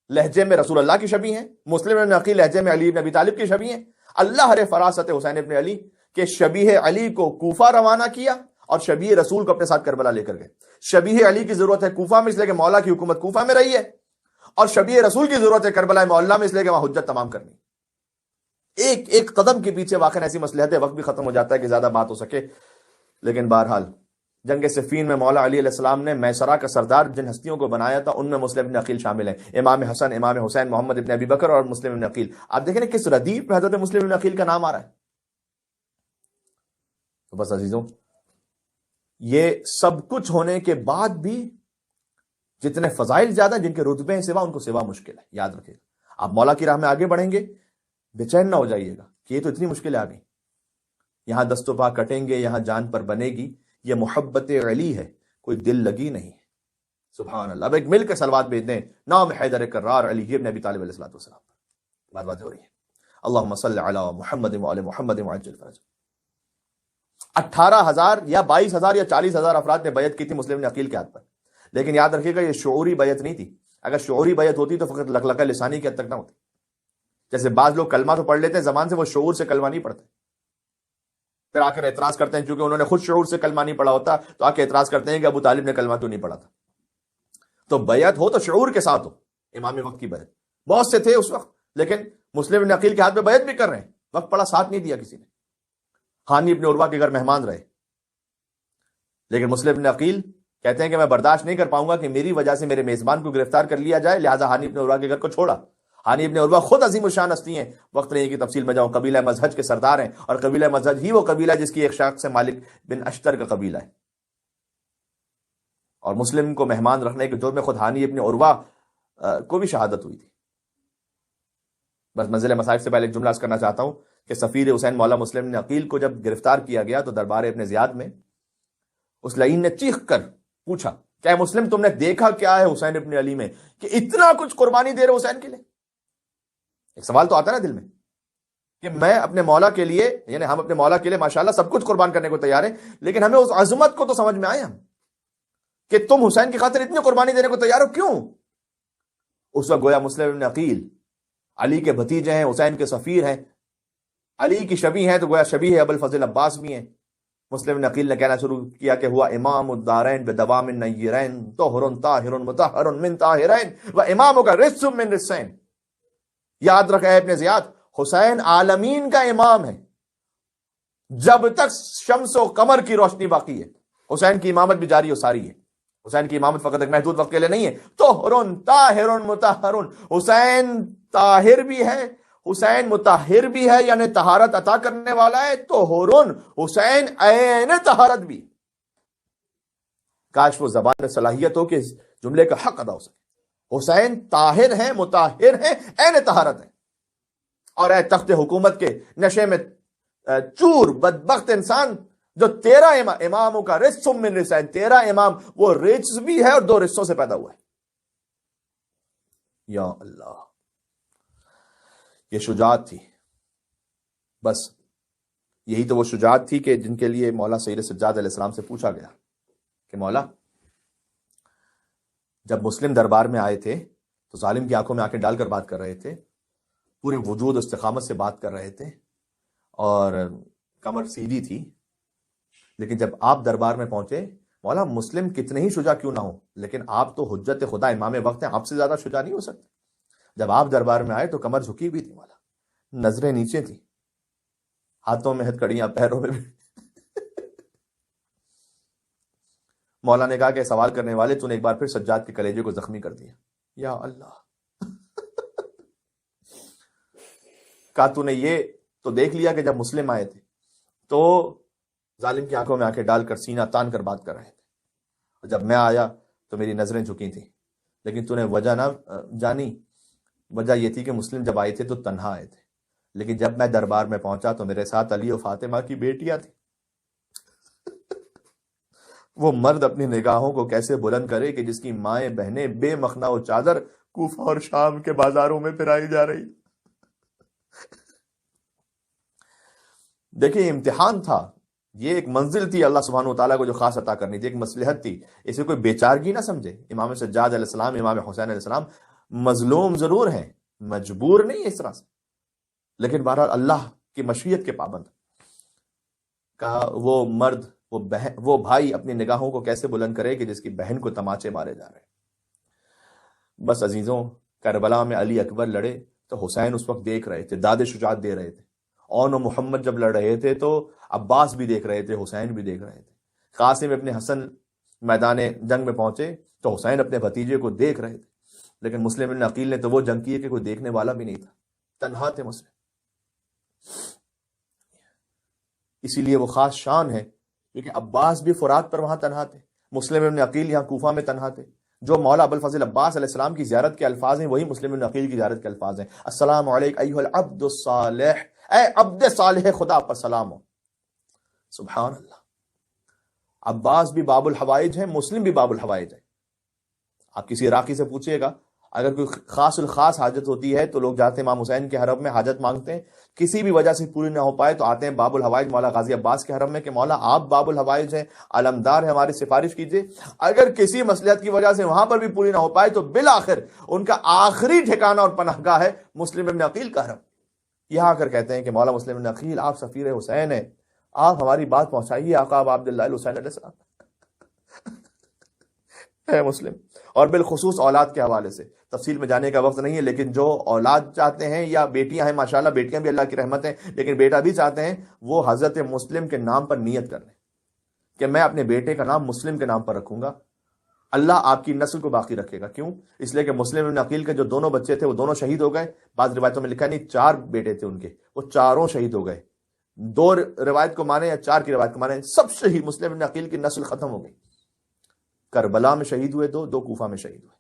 لہجے میں رسول اللہ کی شبیہ ہیں، مسلم ابن عقیل لہجے میں علی ابن ابی طالب کی شبیہ ہیں. اللہ ہر فراست حسین ابن علی کہ شبیہ علی کو کوفہ روانہ کیا اور شبیہ رسول کو اپنے ساتھ کربلا لے کر گئے. شبیہ علی کی ضرورت ہے کوفہ میں، اس لیے کہ مولا کی حکومت کوفہ میں رہی ہے، اور شبیہ رسول کی ضرورت ہے کربلا معلہ میں، اس لیے کہ وہاں حجت تمام کرنی. ایک ایک قدم کے پیچھے واقع ایسی مصلحت ہے، وقت بھی ختم ہو جاتا ہے کہ زیادہ بات ہو سکے. لیکن بہرحال جنگ صفین میں مولا علی علیہ السلام نے میسرہ کا سردار جن ہستیوں کو بنایا تھا ان میں مسلم ابن عقیل شامل ہیں، امام حسن، امام حسین، محمد ابن ابی بکر اور مسلم ابن عقیل. آپ دیکھیں نا کس ردیف میں حضرت مسلم ابن عقیل کا نام آ رہا ہے. تو بس عزیزوں، یہ سب کچھ ہونے کے بعد بھی جتنے فضائل زیادہ، جن کے رتبے ہیں سوا، ان کو سوا مشکل ہے. یاد رکھیں، آپ مولا کی راہ میں آگے بڑھیں گے بے چین نہ ہو جائیے گا کہ یہ تو اتنی مشکلیں آ گئی، یہاں دست و پا کٹیں گے، یہاں جان پر بنے گی. یہ محبت علی ہے، کوئی دل لگی نہیں. سبحان اللہ. اب ایک مل کے صلوات بھیج دیں، نام حیدر کرار علی ابن ابی طالب علیہ السلام. بات ہو رہی ہے. اللہم صلی علی محمد وعلی محمد وعجل فرج. 18,000 یا 22,000 یا 40,000 افراد نے بیعت کی تھی مسلم ابن عقیل کے ہاتھ پر. لیکن یاد رکھیے گا یہ شعوری بیعت نہیں تھی. اگر شعوری بیعت ہوتی تو فقط لقلقہ لسانی کی حد تک نہ ہوتی. جیسے بعض لوگ کلمہ تو پڑھ لیتے ہیں زبان سے، وہ شعور سے کلمہ نہیں پڑھتے، پھر آ کر اعتراض کرتے ہیں چونکہ انہوں نے خود شعور سے کلمہ نہیں پڑھا ہوتا تو آ کے اعتراض کرتے ہیں کہ ابو طالب نے کلمہ کیوں نہیں پڑھا تھا. تو بیعت ہو تو شعور کے ساتھ ہو. امام وقت کی بیعت بہت سے تھے اس وقت، لیکن مسلم ابن عقیل کے ہاتھ میں بیعت بھی کر رہے ہیں، وقت پڑا ساتھ نہیں دیا کسی نے. ہانی ابن عروہ کے گھر مہمان رہے، لیکن مسلم ابن عقیل کہتے ہیں کہ میں برداشت نہیں کر پاؤں گا کہ میری وجہ سے میرے میزبان کو گرفتار کر لیا جائے، لہٰذا ہانی ابن عروہ کے گھر کو چھوڑا. ہانی ابن عروہ خود عظیم الشان ہستی ہیں، وقت نہیں کی تفصیل میں جاؤں، قبیلہ مزہج کے سردار ہیں، اور قبیلہ مزہج ہی وہ قبیلہ جس کی ایک شاخ سے مالک بن اشتر کا قبیلہ ہے. اور مسلم کو مہمان رکھنے کے جرم میں خود ہانی ابن عروہ کو بھی شہادت ہوئی تھی. بس منزل مصائب سے پہلے ایک جملہ کرنا چاہتا ہوں کہ سفیر حسین مولا مسلم ابن عقیل کو جب گرفتار کیا گیا تو دربار ابن زیاد میں اس لعین نے چیخ کر پوچھا، کیا مسلم تم نے دیکھا کیا ہے حسین ابن علی میں کہ اتنا کچھ قربانی دے رہے حسین کے لیے؟ ایک سوال تو آتا ہے نا دل میں کہ میں اپنے مولا کے لیے، یعنی ہم اپنے مولا کے لیے ماشاءاللہ سب کچھ قربان کرنے کو تیار ہیں، لیکن ہمیں اس عظمت کو تو سمجھ میں آئے ہم کہ تم حسین کی خاطر اتنی قربانی دینے کو تیار ہو، کیوں؟ اس وقت گویا مسلم ابن عقیل علی کے بھتیجے ہیں، حسین کے سفیر ہیں، علی کی شبیہ ہیں، تو گویا شبیہ ابو الفضل عباس بھی ہیں. مسلم ابن عقیل نے کہنا شروع کیا کہ ہوا امام الدارین بدوام النیرین طہر طاہر مطہر من طاہرین و اماموں کا رس من رسین. یاد رکھے ابن زیاد، حسین عالمین کا امام ہے جب تک شمس و قمر کی روشنی باقی ہے. حسین کی امامت بھی جاری و ساری ہے. حسین کی امامت فقط ایک محدود وقت کے لیے نہیں ہے. طہر طاہر مطہر، حسین طاہر بھی ہے، حسین مطہر بھی ہے، یعنی طہارت عطا کرنے والا ہے. طہر، حسین عین طہارت بھی. کاش وہ زبان میں صلاحیت ہو کہ اس جملے کا حق ادا ہو سکے. حسین طاہر ہیں، مطہر ہیں، عین طہارت ہیں. اور اے تخت حکومت کے نشے میں چور بدبخت انسان، جو تیرا اماموں کا رس من رسین، تیرا امام وہ رچ بھی ہے اور 2 رسوں سے پیدا ہوا ہے. یا اللہ، یہ شجاعت تھی. بس یہی تو وہ شجاعت تھی کہ جن کے لیے مولا سید سجاد علیہ السلام سے پوچھا گیا کہ مولا جب مسلم دربار میں آئے تھے تو ظالم کی آنکھوں میں آنکھیں ڈال کر بات کر رہے تھے، پورے وجود و استقامت سے بات کر رہے تھے اور کمر سیدھی تھی، لیکن جب آپ دربار میں پہنچے مولا مسلم کتنے ہی شجاع کیوں نہ ہو، لیکن آپ تو حجت خدا امام وقت ہیں، آپ سے زیادہ شجاع نہیں ہو سکتے۔ جب آپ دربار میں آئے تو کمر جھکی بھی تھی مولا، نظریں نیچے تھیں، ہاتھوں میں ہتھکڑیاں، پیروں میں بھی۔ مولا نے کہا کہ سوال کرنے والے تو نے ایک بار پھر سجاد کے کلیجے کو زخمی کر دیا۔ یا اللہ، کہا تو نے یہ تو دیکھ لیا کہ جب مسلم آئے تھے تو ظالم کی آنکھوں میں آنکھیں ڈال کر سینہ تان کر بات کر رہے تھے، اور جب میں آیا تو میری نظریں جھکی تھیں، لیکن تو نے وجہ نہ جانی۔ وجہ یہ تھی کہ مسلم جب آئے تھے تو تنہا آئے تھے، لیکن جب میں دربار میں پہنچا تو میرے ساتھ علی و فاطمہ کی بیٹیاں تھیں۔ وہ مرد اپنی نگاہوں کو کیسے بلند کرے کہ جس کی مائیں بہنیں بے مخنا و چادر کوفہ اور شام کے بازاروں میں پھرائی جا رہی۔ دیکھیں امتحان تھا، یہ ایک منزل تھی اللہ سبحانہ وتعالیٰ کو جو خاص عطا کرنی تھی، ایک مصلحت تھی، اسے کوئی بیچارگی نہ سمجھے۔ امام سجاد علیہ السلام، امام حسین علیہ السلام مظلوم ضرور ہیں، مجبور نہیں ہے اس طرح سے، لیکن بہرحال اللہ کی مشیت کے پابند۔ کہا وہ مرد، وہ بھائی اپنی نگاہوں کو کیسے بلند کرے کہ جس کی بہن کو تماچے مارے جا رہے۔ بس عزیزوں، کربلا میں علی اکبر لڑے تو حسین اس وقت دیکھ رہے تھے، داد شجاعت دے رہے تھے۔ اون و محمد جب لڑ رہے تھے تو عباس بھی دیکھ رہے تھے، حسین بھی دیکھ رہے تھے۔ قاسم ابن حسن میدان جنگ میں پہنچے تو حسین اپنے بھتیجے کو دیکھ رہے تھے، لیکن مسلم ابن عقیل نے تو وہ جنگ کی ہے کہ کوئی دیکھنے والا بھی نہیں تھا، تنہا تھے مسلم۔ اسی لیے وہ خاص شان ہے کیونکہ عباس بھی فرات پر وہاں تنہا تھے، مسلم ابن عقیل یہاں کوفہ میں تنہا تھے۔ جو مولا ابو الفضل عباس علیہ السلام کی زیارت کے الفاظ ہیں وہی مسلم ابن عقیل کی زیارت کے الفاظ ہیں۔ السلام علیک ایھا العبد الصالح، اے عبد صالح خدا پر سلام ہو۔ سبحان اللہ، عباس بھی باب الحوائج ہیں، مسلم بھی باب الحوائج ہے۔ آپ کسی عراقی سے پوچھئے گا، اگر کوئی خاص الخاص حاجت ہوتی ہے تو لوگ جاتے ہیں امام حسین کے حرم میں حاجت مانگتے ہیں، کسی بھی وجہ سے پوری نہ ہو پائے تو آتے ہیں باب الحوائج مولا غازی عباس کے حرم میں کہ مولا آپ باب الحوائج ہیں، علمدار ہیں، ہماری سفارش کیجئے۔ اگر کسی مصلحت کی وجہ سے وہاں پر بھی پوری نہ ہو پائے تو بالآخر ان کا آخری ٹھکانہ اور پناہ گاہ ہے مسلم ابن عقیل کا حرم۔ یہاں آ کر کہتے ہیں کہ مولا مسلم ابن عقیل آپ سفیر حسین ہیں، آپ ہماری بات پہنچائیے آقا ابا عبداللہ الحسین علیہ السلام۔ ہے مسلم، اور بالخصوص اولاد کے حوالے سے تفصیل میں جانے کا وقت نہیں ہے، لیکن جو اولاد چاہتے ہیں یا بیٹیاں ہیں، ماشاءاللہ بیٹیاں بھی اللہ کی رحمت ہیں، لیکن بیٹا بھی چاہتے ہیں، وہ حضرت مسلم کے نام پر نیت کر لیں کہ میں اپنے بیٹے کا نام مسلم کے نام پر رکھوں گا، اللہ آپ کی نسل کو باقی رکھے گا۔ کیوں؟ اس لیے کہ مسلم ابن عقیل کے جو دونوں بچے تھے وہ دونوں شہید ہو گئے، بعض روایتوں میں لکھا نہیں 4 بیٹے تھے ان کے، وہ چاروں شہید ہو گئے۔ 2 روایت کو مانے یا 4 کی روایت کو مانے، سب شہید، مسلم ابن عقیل کی نسل ختم ہو گئی۔ کربلا میں شہید ہوئے 2 کوفہ میں شہید ہوئے۔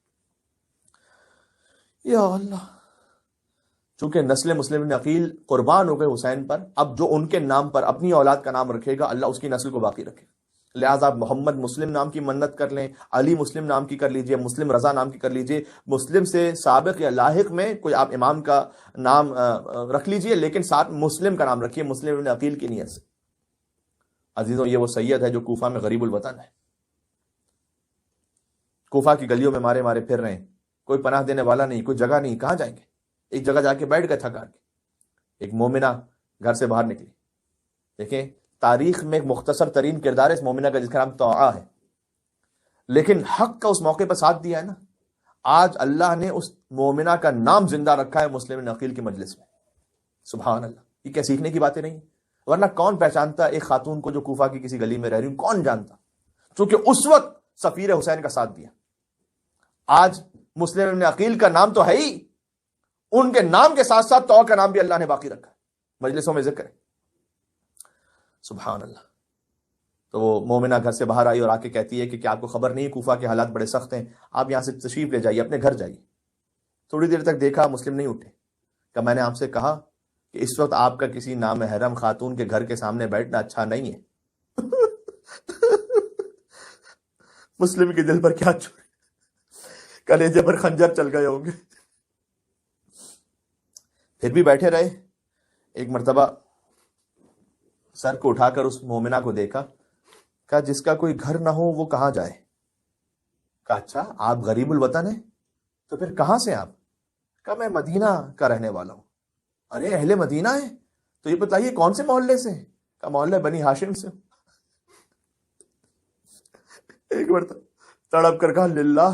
یا اللہ، چونکہ نسل مسلم ابن عقیل قربان ہو گئے حسین پر، اب جو ان کے نام پر اپنی اولاد کا نام رکھے گا اللہ اس کی نسل کو باقی رکھے گا۔ لہٰذا آپ محمد مسلم نام کی منت کر لیں، علی مسلم نام کی کر لیجئے، مسلم رضا نام کی کر لیجئے، مسلم سے سابق یا لاحق میں کوئی آپ امام کا نام رکھ لیجئے، لیکن ساتھ مسلم کا نام رکھیے مسلم ابن عقیل کی نیت سے۔ عزیزوں، یہ وہ سید ہے جو کوفہ میں غریب الوطن ہے، کوفہ کی گلیوں میں مارے مارے پھر رہے ہیں، کوئی پناہ دینے والا نہیں، کوئی جگہ نہیں، کہاں جائیں گے؟ ایک جگہ جا کے بیٹھ گئے تھک ہار کے۔ ایک مومنہ گھر سے باہر نکلی، دیکھیں تاریخ میں ایک مختصر ترین کردار ہے اس مومنہ کا جس کا نام طاعہ ہے، لیکن حق کا اس موقع پر ساتھ دیا ہے نا۔ آج اللہ نے اس مومنہ کا نام زندہ رکھا ہے مسلم ابن عقیل کی مجلس میں۔ سبحان اللہ، یہ کیا سیکھنے کی باتیں نہیں؟ ورنہ کون پہچانتا ایک خاتون کو جو کوفہ کی کسی گلی میں رہ رہی ہوں، کون جانتا؟ چونکہ اس وقت سفیر حسین کا ساتھ دیا۔ آج مسلم ابن عقیل کا نام تو ہے ہی، ان کے نام کے ساتھ ساتھ طاعہ کا نام بھی اللہ نے باقی رکھا ہے، مجلسوں میں ذکر ہے۔ سبحان اللہ۔ تو وہ مومنہ گھر سے باہر آئی اور آ کے کہتی ہے کہ کیا آپ کو خبر نہیں، کوفہ کے حالات بڑے سخت ہیں، آپ یہاں سے تشریف لے جائیے، اپنے گھر جائیے۔ تھوڑی دیر تک دیکھا مسلم نہیں اٹھے، کہ میں نے آپ سے کہا کہ اس وقت آپ کا کسی نامحرم خاتون کے گھر کے سامنے بیٹھنا اچھا نہیں ہے۔ مسلم کے دل پر کیا چوری، کلیجے پر خنجر چل گئے ہوں گے۔ پھر بھی بیٹھے رہے۔ ایک مرتبہ سر کو اٹھا کر اس مومنہ کو دیکھا، کہا جس کا کوئی گھر نہ ہو وہ کہاں جائے؟ کہا اچھا آپ غریب الوطن ہیں تو پھر کہاں سے آپ؟ کہا میں مدینہ کا رہنے والا ہوں۔ ارے اہل مدینہ ہے تو یہ بتائیے کون سے محلے سے ہیں؟ کہا محلہ بنی ہاشم سے ہوں۔ ایک بار تڑپ کر کہا للہ،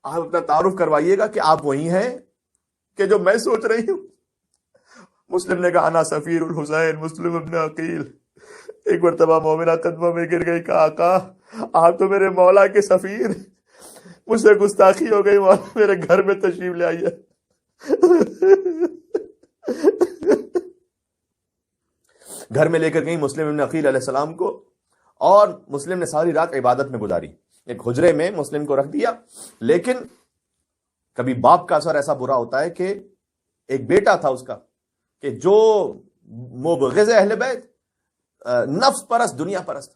آپ اپنا تعارف کروائیے گا کہ آپ وہی ہیں کہ جو میں سوچ رہی ہوں۔ مسلم نے کہا انا سفیر الحسین مسلم ابن عقیل۔ ایک مرتبہ مومنہ قدموں میں گر گئی، کہا آقا آپ تو میرے مولا کے سفیر، مجھ سے گستاخی ہو گئی، مولا میرے گھر میں تشریف لے آئیے۔ گھر میں لے کر گئی مسلم ابن عقیل علیہ السلام کو، اور مسلم نے ساری رات عبادت میں گزاری۔ ایک حجرے میں مسلم کو رکھ دیا، لیکن کبھی باپ کا اثر ایسا برا ہوتا ہے کہ ایک بیٹا تھا اس کا کہ جو مبغض اہل بیت، نفس پرست، دنیا پرست،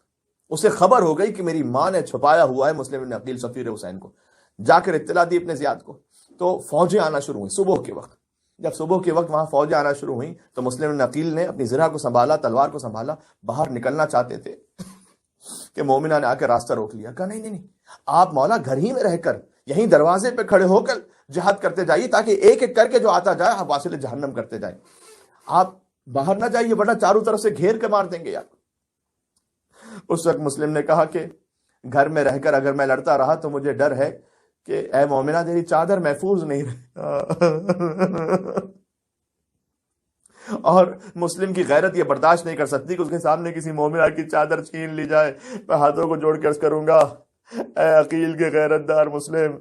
اسے خبر ہو گئی کہ میری ماں نے چھپایا ہوا ہے مسلم بن عقیل سفیر حسین کو۔ جا کر اطلاع دی اپنے زیاد کو، تو فوجیں آنا شروع ہوئی صبح کے وقت۔ جب صبح کے وقت وہاں فوجیں آنا شروع ہوئیں تو مسلم بن عقیل نے اپنی زرہ کو سنبھالا، تلوار کو سنبھالا، باہر نکلنا چاہتے تھے کہ مومنہ نے آ کے راستہ روک لیا۔ کہا نہیں، آپ مولا گھر ہی میں رہ کر یہیں دروازے پہ کھڑے ہو کر جہاد کرتے جائیے، تاکہ ایک ایک کر کے جو آتا جائے آپ واصل جہنم کرتے جائیں، آپ باہر نہ جائیے ورنہ چاروں طرف سے گھیر کے مار دیں گے آپ۔ اس وقت مسلم نے کہا کہ گھر میں رہ کر اگر میں لڑتا رہا تو مجھے ڈر ہے کہ اے مومنہ تیری چادر محفوظ نہیں رہے۔ اور مسلم کی غیرت یہ برداشت نہیں کر سکتی کہ اس کے سامنے کسی مومنہ کی چادر چھین لی جائے۔ میں ہاتھوں کو جوڑ کے عرض کروں گا اے عقیل کے غیرت دار مسلم،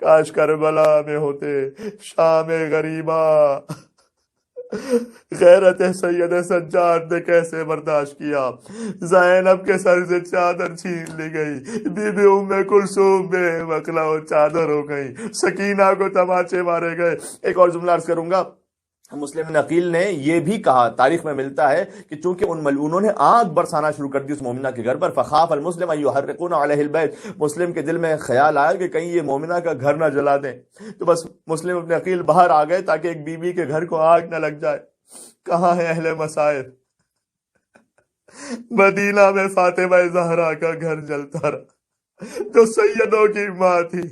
کاش کربلا میں ہوتے، شام غریبا۔ غیرت سید سجاد نے کیسے برداشت کیا؟ زینب کے سر سے چادر چھین لی گئی، بی بی ام کلثوم بے مقلا و چادر ہو گئی، سکینہ کو تماچے مارے گئے۔ ایک اور جملہ عرض کروں گا، مسلم بن عقیل نے یہ بھی کہا، تاریخ میں ملتا ہے کہ چونکہ ان ملعونوں نے آگ برسانا شروع کر دی اس مومنہ کے گھر پر، فخاف المسلم ان یحرقون علیہ البیت، مسلم کے دل میں خیال آیا کہ کہیں یہ مومنہ کا گھر نہ جلا دیں، تو بس مسلم بن عقیل باہر آ گئے تاکہ ایک بی بی کے گھر کو آگ نہ لگ جائے۔ کہاں ہے اہل مصائب؟ مدینہ میں فاطمہ زہرا کا گھر جلتا رہا، جو سیدوں کی ماں تھی،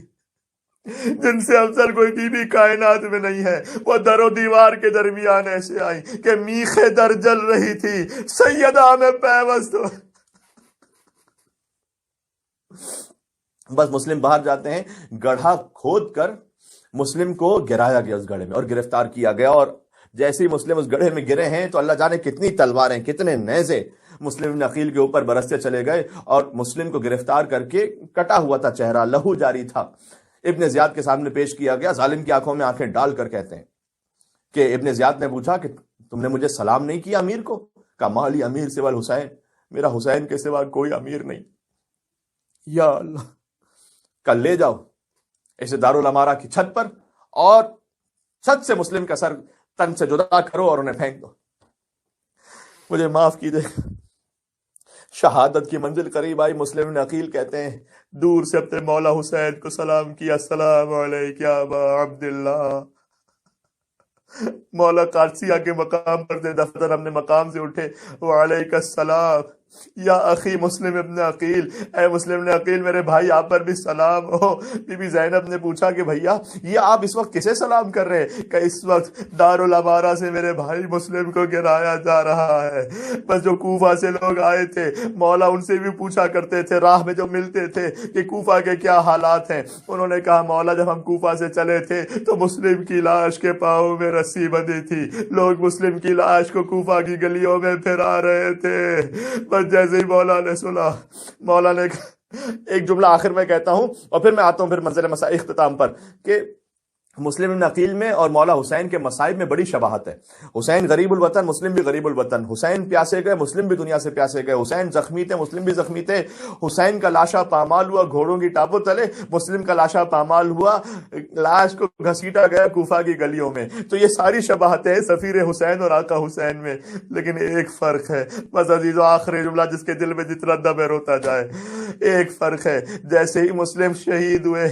جن سے افضل کوئی بی بی کائنات میں نہیں ہے۔ وہ در و دیوار کے درمیان ایسے آئی کہ میخیں در جل رہی تھی، سیدہ میں پیوست ہو۔ بس مسلم باہر جاتے ہیں، گڑھا کھود کر مسلم کو گرایا گیا اس گڑھے میں اور گرفتار کیا گیا، اور جیسے ہی مسلم اس گڑھے میں گرے ہیں تو اللہ جانے کتنی تلواریں، کتنے نیزے مسلم بن عقیل کے اوپر برستے چلے گئے، اور مسلم کو گرفتار کر کے کٹا ہوا تھا چہرہ، لہو جاری تھا، ابن زیاد کے سامنے پیش کیا گیا۔ ظالم کی آنکھوں میں آنکھیں ڈال کر کہتے ہیں کہ ابن زیاد نے پوچھا کہ تم نے مجھے سلام نہیں کیا امیر کو؟ کہا مالی امیر سوى الحسین، میرا حسین کے سوا کوئی امیر نہیں۔ یا اللہ، کل لے جاؤ اسے دارالامارہ کی چھت پر، اور چھت سے مسلم کا سر تن سے جدا کرو اور انہیں پھینک دو۔ مجھے معاف کیجیے، شہادت کی منزل قریب آئی۔ مسلم بن عقیل کہتے ہیں دور سے اپنے مولا حسین کو سلام کیا، السلام علیک یا ابا عبداللہ۔ مولا قادسیہ کے مقام پر تھے، دفتر اپنے مقام سے اٹھے، وعلیک السلام یا اخی مسلم ابن عقیل، اے مسلم ابن عقیل میرے بھائی آپ پر بھی سلام ہو۔ بی بی زینب نے پوچھا کہ بھیا یہ آپ اس وقت کسے سلام کر رہے ہیں؟ کہ اس وقت دارالامارہ سے میرے بھائی مسلم کو گرایا جا رہا ہے۔ بس جو کوفہ سے لوگ آئے تھے، مولا ان سے بھی پوچھا کرتے تھے راہ میں جو ملتے تھے کہ کوفہ کے کیا حالات ہیں۔ انہوں نے کہا مولا جب ہم کوفہ سے چلے تھے تو مسلم کی لاش کے پاؤں میں رسی بندھی تھی، لوگ مسلم کی لاش کو کوفہ کی گلیوں میں پھرا رہے تھے۔ بس جیسے ہی مولا نے سنا، مولا نے ایک جملہ آخر میں کہتا ہوں اور پھر میں آتا ہوں پھر منزل مسائل اختتام پر، کہ مسلم بن عقیل میں اور مولا حسین کے مصائب میں بڑی شباہت ہے۔ حسین غریب الوطن، مسلم بھی غریب الوطن، حسین پیاسے گئے، مسلم بھی دنیا سے پیاسے گئے، حسین زخمی تھے، مسلم بھی زخمی تھے، حسین کا لاشا پامال ہوا گھوڑوں کی ٹاپوں تلے، مسلم کا لاشا پامال ہوا، لاش کو گھسیٹا گیا کوفہ کی گلیوں میں۔ تو یہ ساری شباہتیں سفیر حسین اور آقا حسین میں، لیکن ایک فرق ہے، بس عزیزو آخری جملہ جس کے دل میں جتنا دم ہے روتا جائے، ایک فرق ہے، جیسے ہی مسلم شہید ہوئے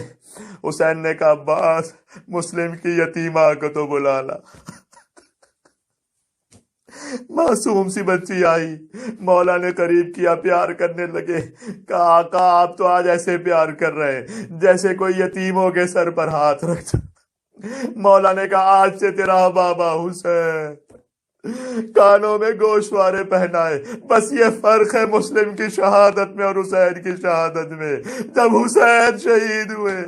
حسین نے کہا عباس مسلم کی یتیمہ کو تو بلا لا۔ معصوم سی بچی آئی، مولا نے قریب کیا، پیار کرنے لگے، کہا آقا آپ تو آج ایسے پیار کر رہے ہیں جیسے کوئی یتیموں کے سر پر ہاتھ رکھتا۔ مولا نے کہا آج سے تیرا بابا حسین، کانوں میں گوشوارے پہنائے۔ بس یہ فرق ہے مسلم کی شہادت میں اور حسین کی شہادت میں۔ جب حسین شہید ہوئے،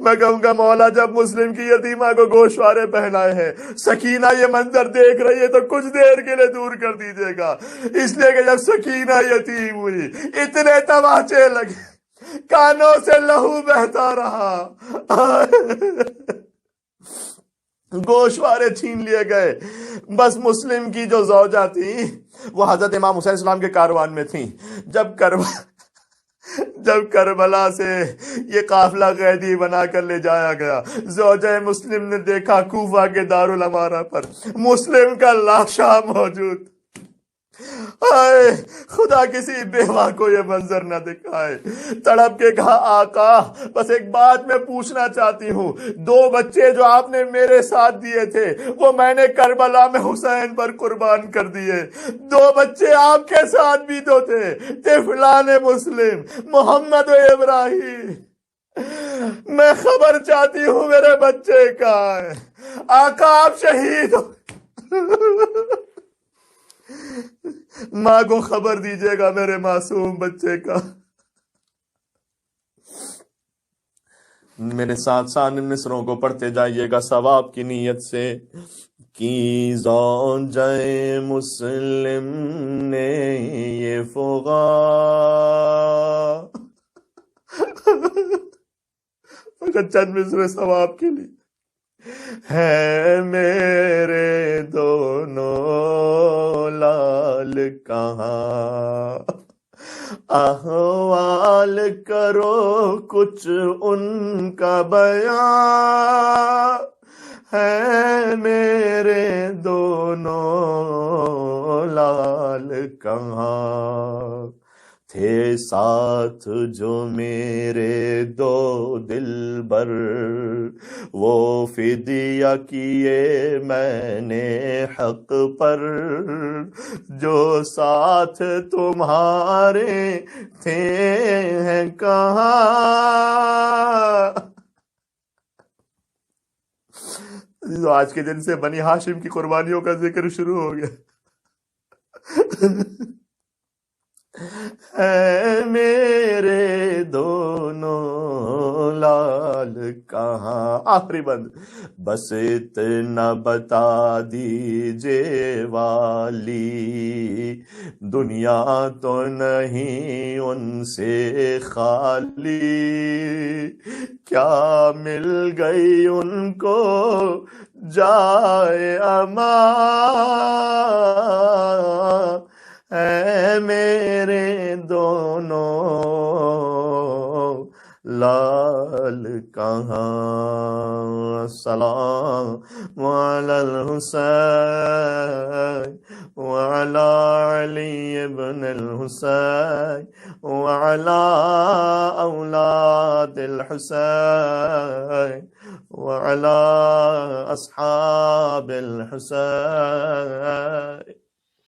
میں کہوں گا مولا جب مسلم کی یتیمہ کو گوشوارے پہنائے ہیں، سکینہ یہ منظر دیکھ رہی ہے تو کچھ دیر کے لیے دور کر دیجیے گا، اس لیے کہ جب سکینہ یتیم ہوئی اتنے تماچے لگے، کانوں سے لہو بہتا رہا، گوشوارے چھین لیے گئے۔ بس مسلم کی جو زوجہ تھی وہ حضرت امام حسین السلام کے کاروان میں تھیں۔ جب کربلا سے یہ قافلہ قیدی بنا کر لے جایا گیا، زوجہ مسلم نے دیکھا کوفہ کے دارالامارہ پر مسلم کا لاشا موجود۔ آئے خدا کسی بیوہ کو یہ منظر نہ دکھائے۔ تڑپ کے کہا آقا بس ایک بات میں پوچھنا چاہتی ہوں، 2 بچے جو آپ نے میرے ساتھ دیے تھے وہ میں نے کربلا میں حسین پر قربان کر دیے، 2 بچے آپ کے ساتھ بھی تو تھے، طفلان مسلم محمد و ابراہیم، میں خبر چاہتی ہوں میرے بچے کا ہے۔ آقا آپ شہید ہو، ماں کو خبر دیجیے گا میرے معصوم بچے کا۔ میرے ساتھ ساتھ ان مصروں کو پڑھتے جائیے گا ثواب کی نیت سے۔ کی زوجہ مسلم نے یہ فغا، فقط چند مصرے ثواب کے لیے۔ ہے میرے دونوں لال کہاں، احوال کرو کچھ ان کا بیان، ہے میرے دونوں لال کہاں، تھے ساتھ جو میرے 2 دلبر، وہ فدیہ کیے میں نے حق پر، جو ساتھ تمہارے تھے ہیں کہاں۔ آج کے دن سے بنی ہاشم کی قربانیوں کا ذکر شروع ہو گیا۔ اے میرے دونوں لال کہاں، آخری بند، بس اتنا بتا دیجے والی، دنیا تو نہیں ان سے خالی، کیا مل گئی ان کو جائے امان، اے میرے دونوں لال کہاں۔ السلام علی الحسین وعلی علی بن الحسین وعلی اولاد الحسین وعلی اصحاب الحسین۔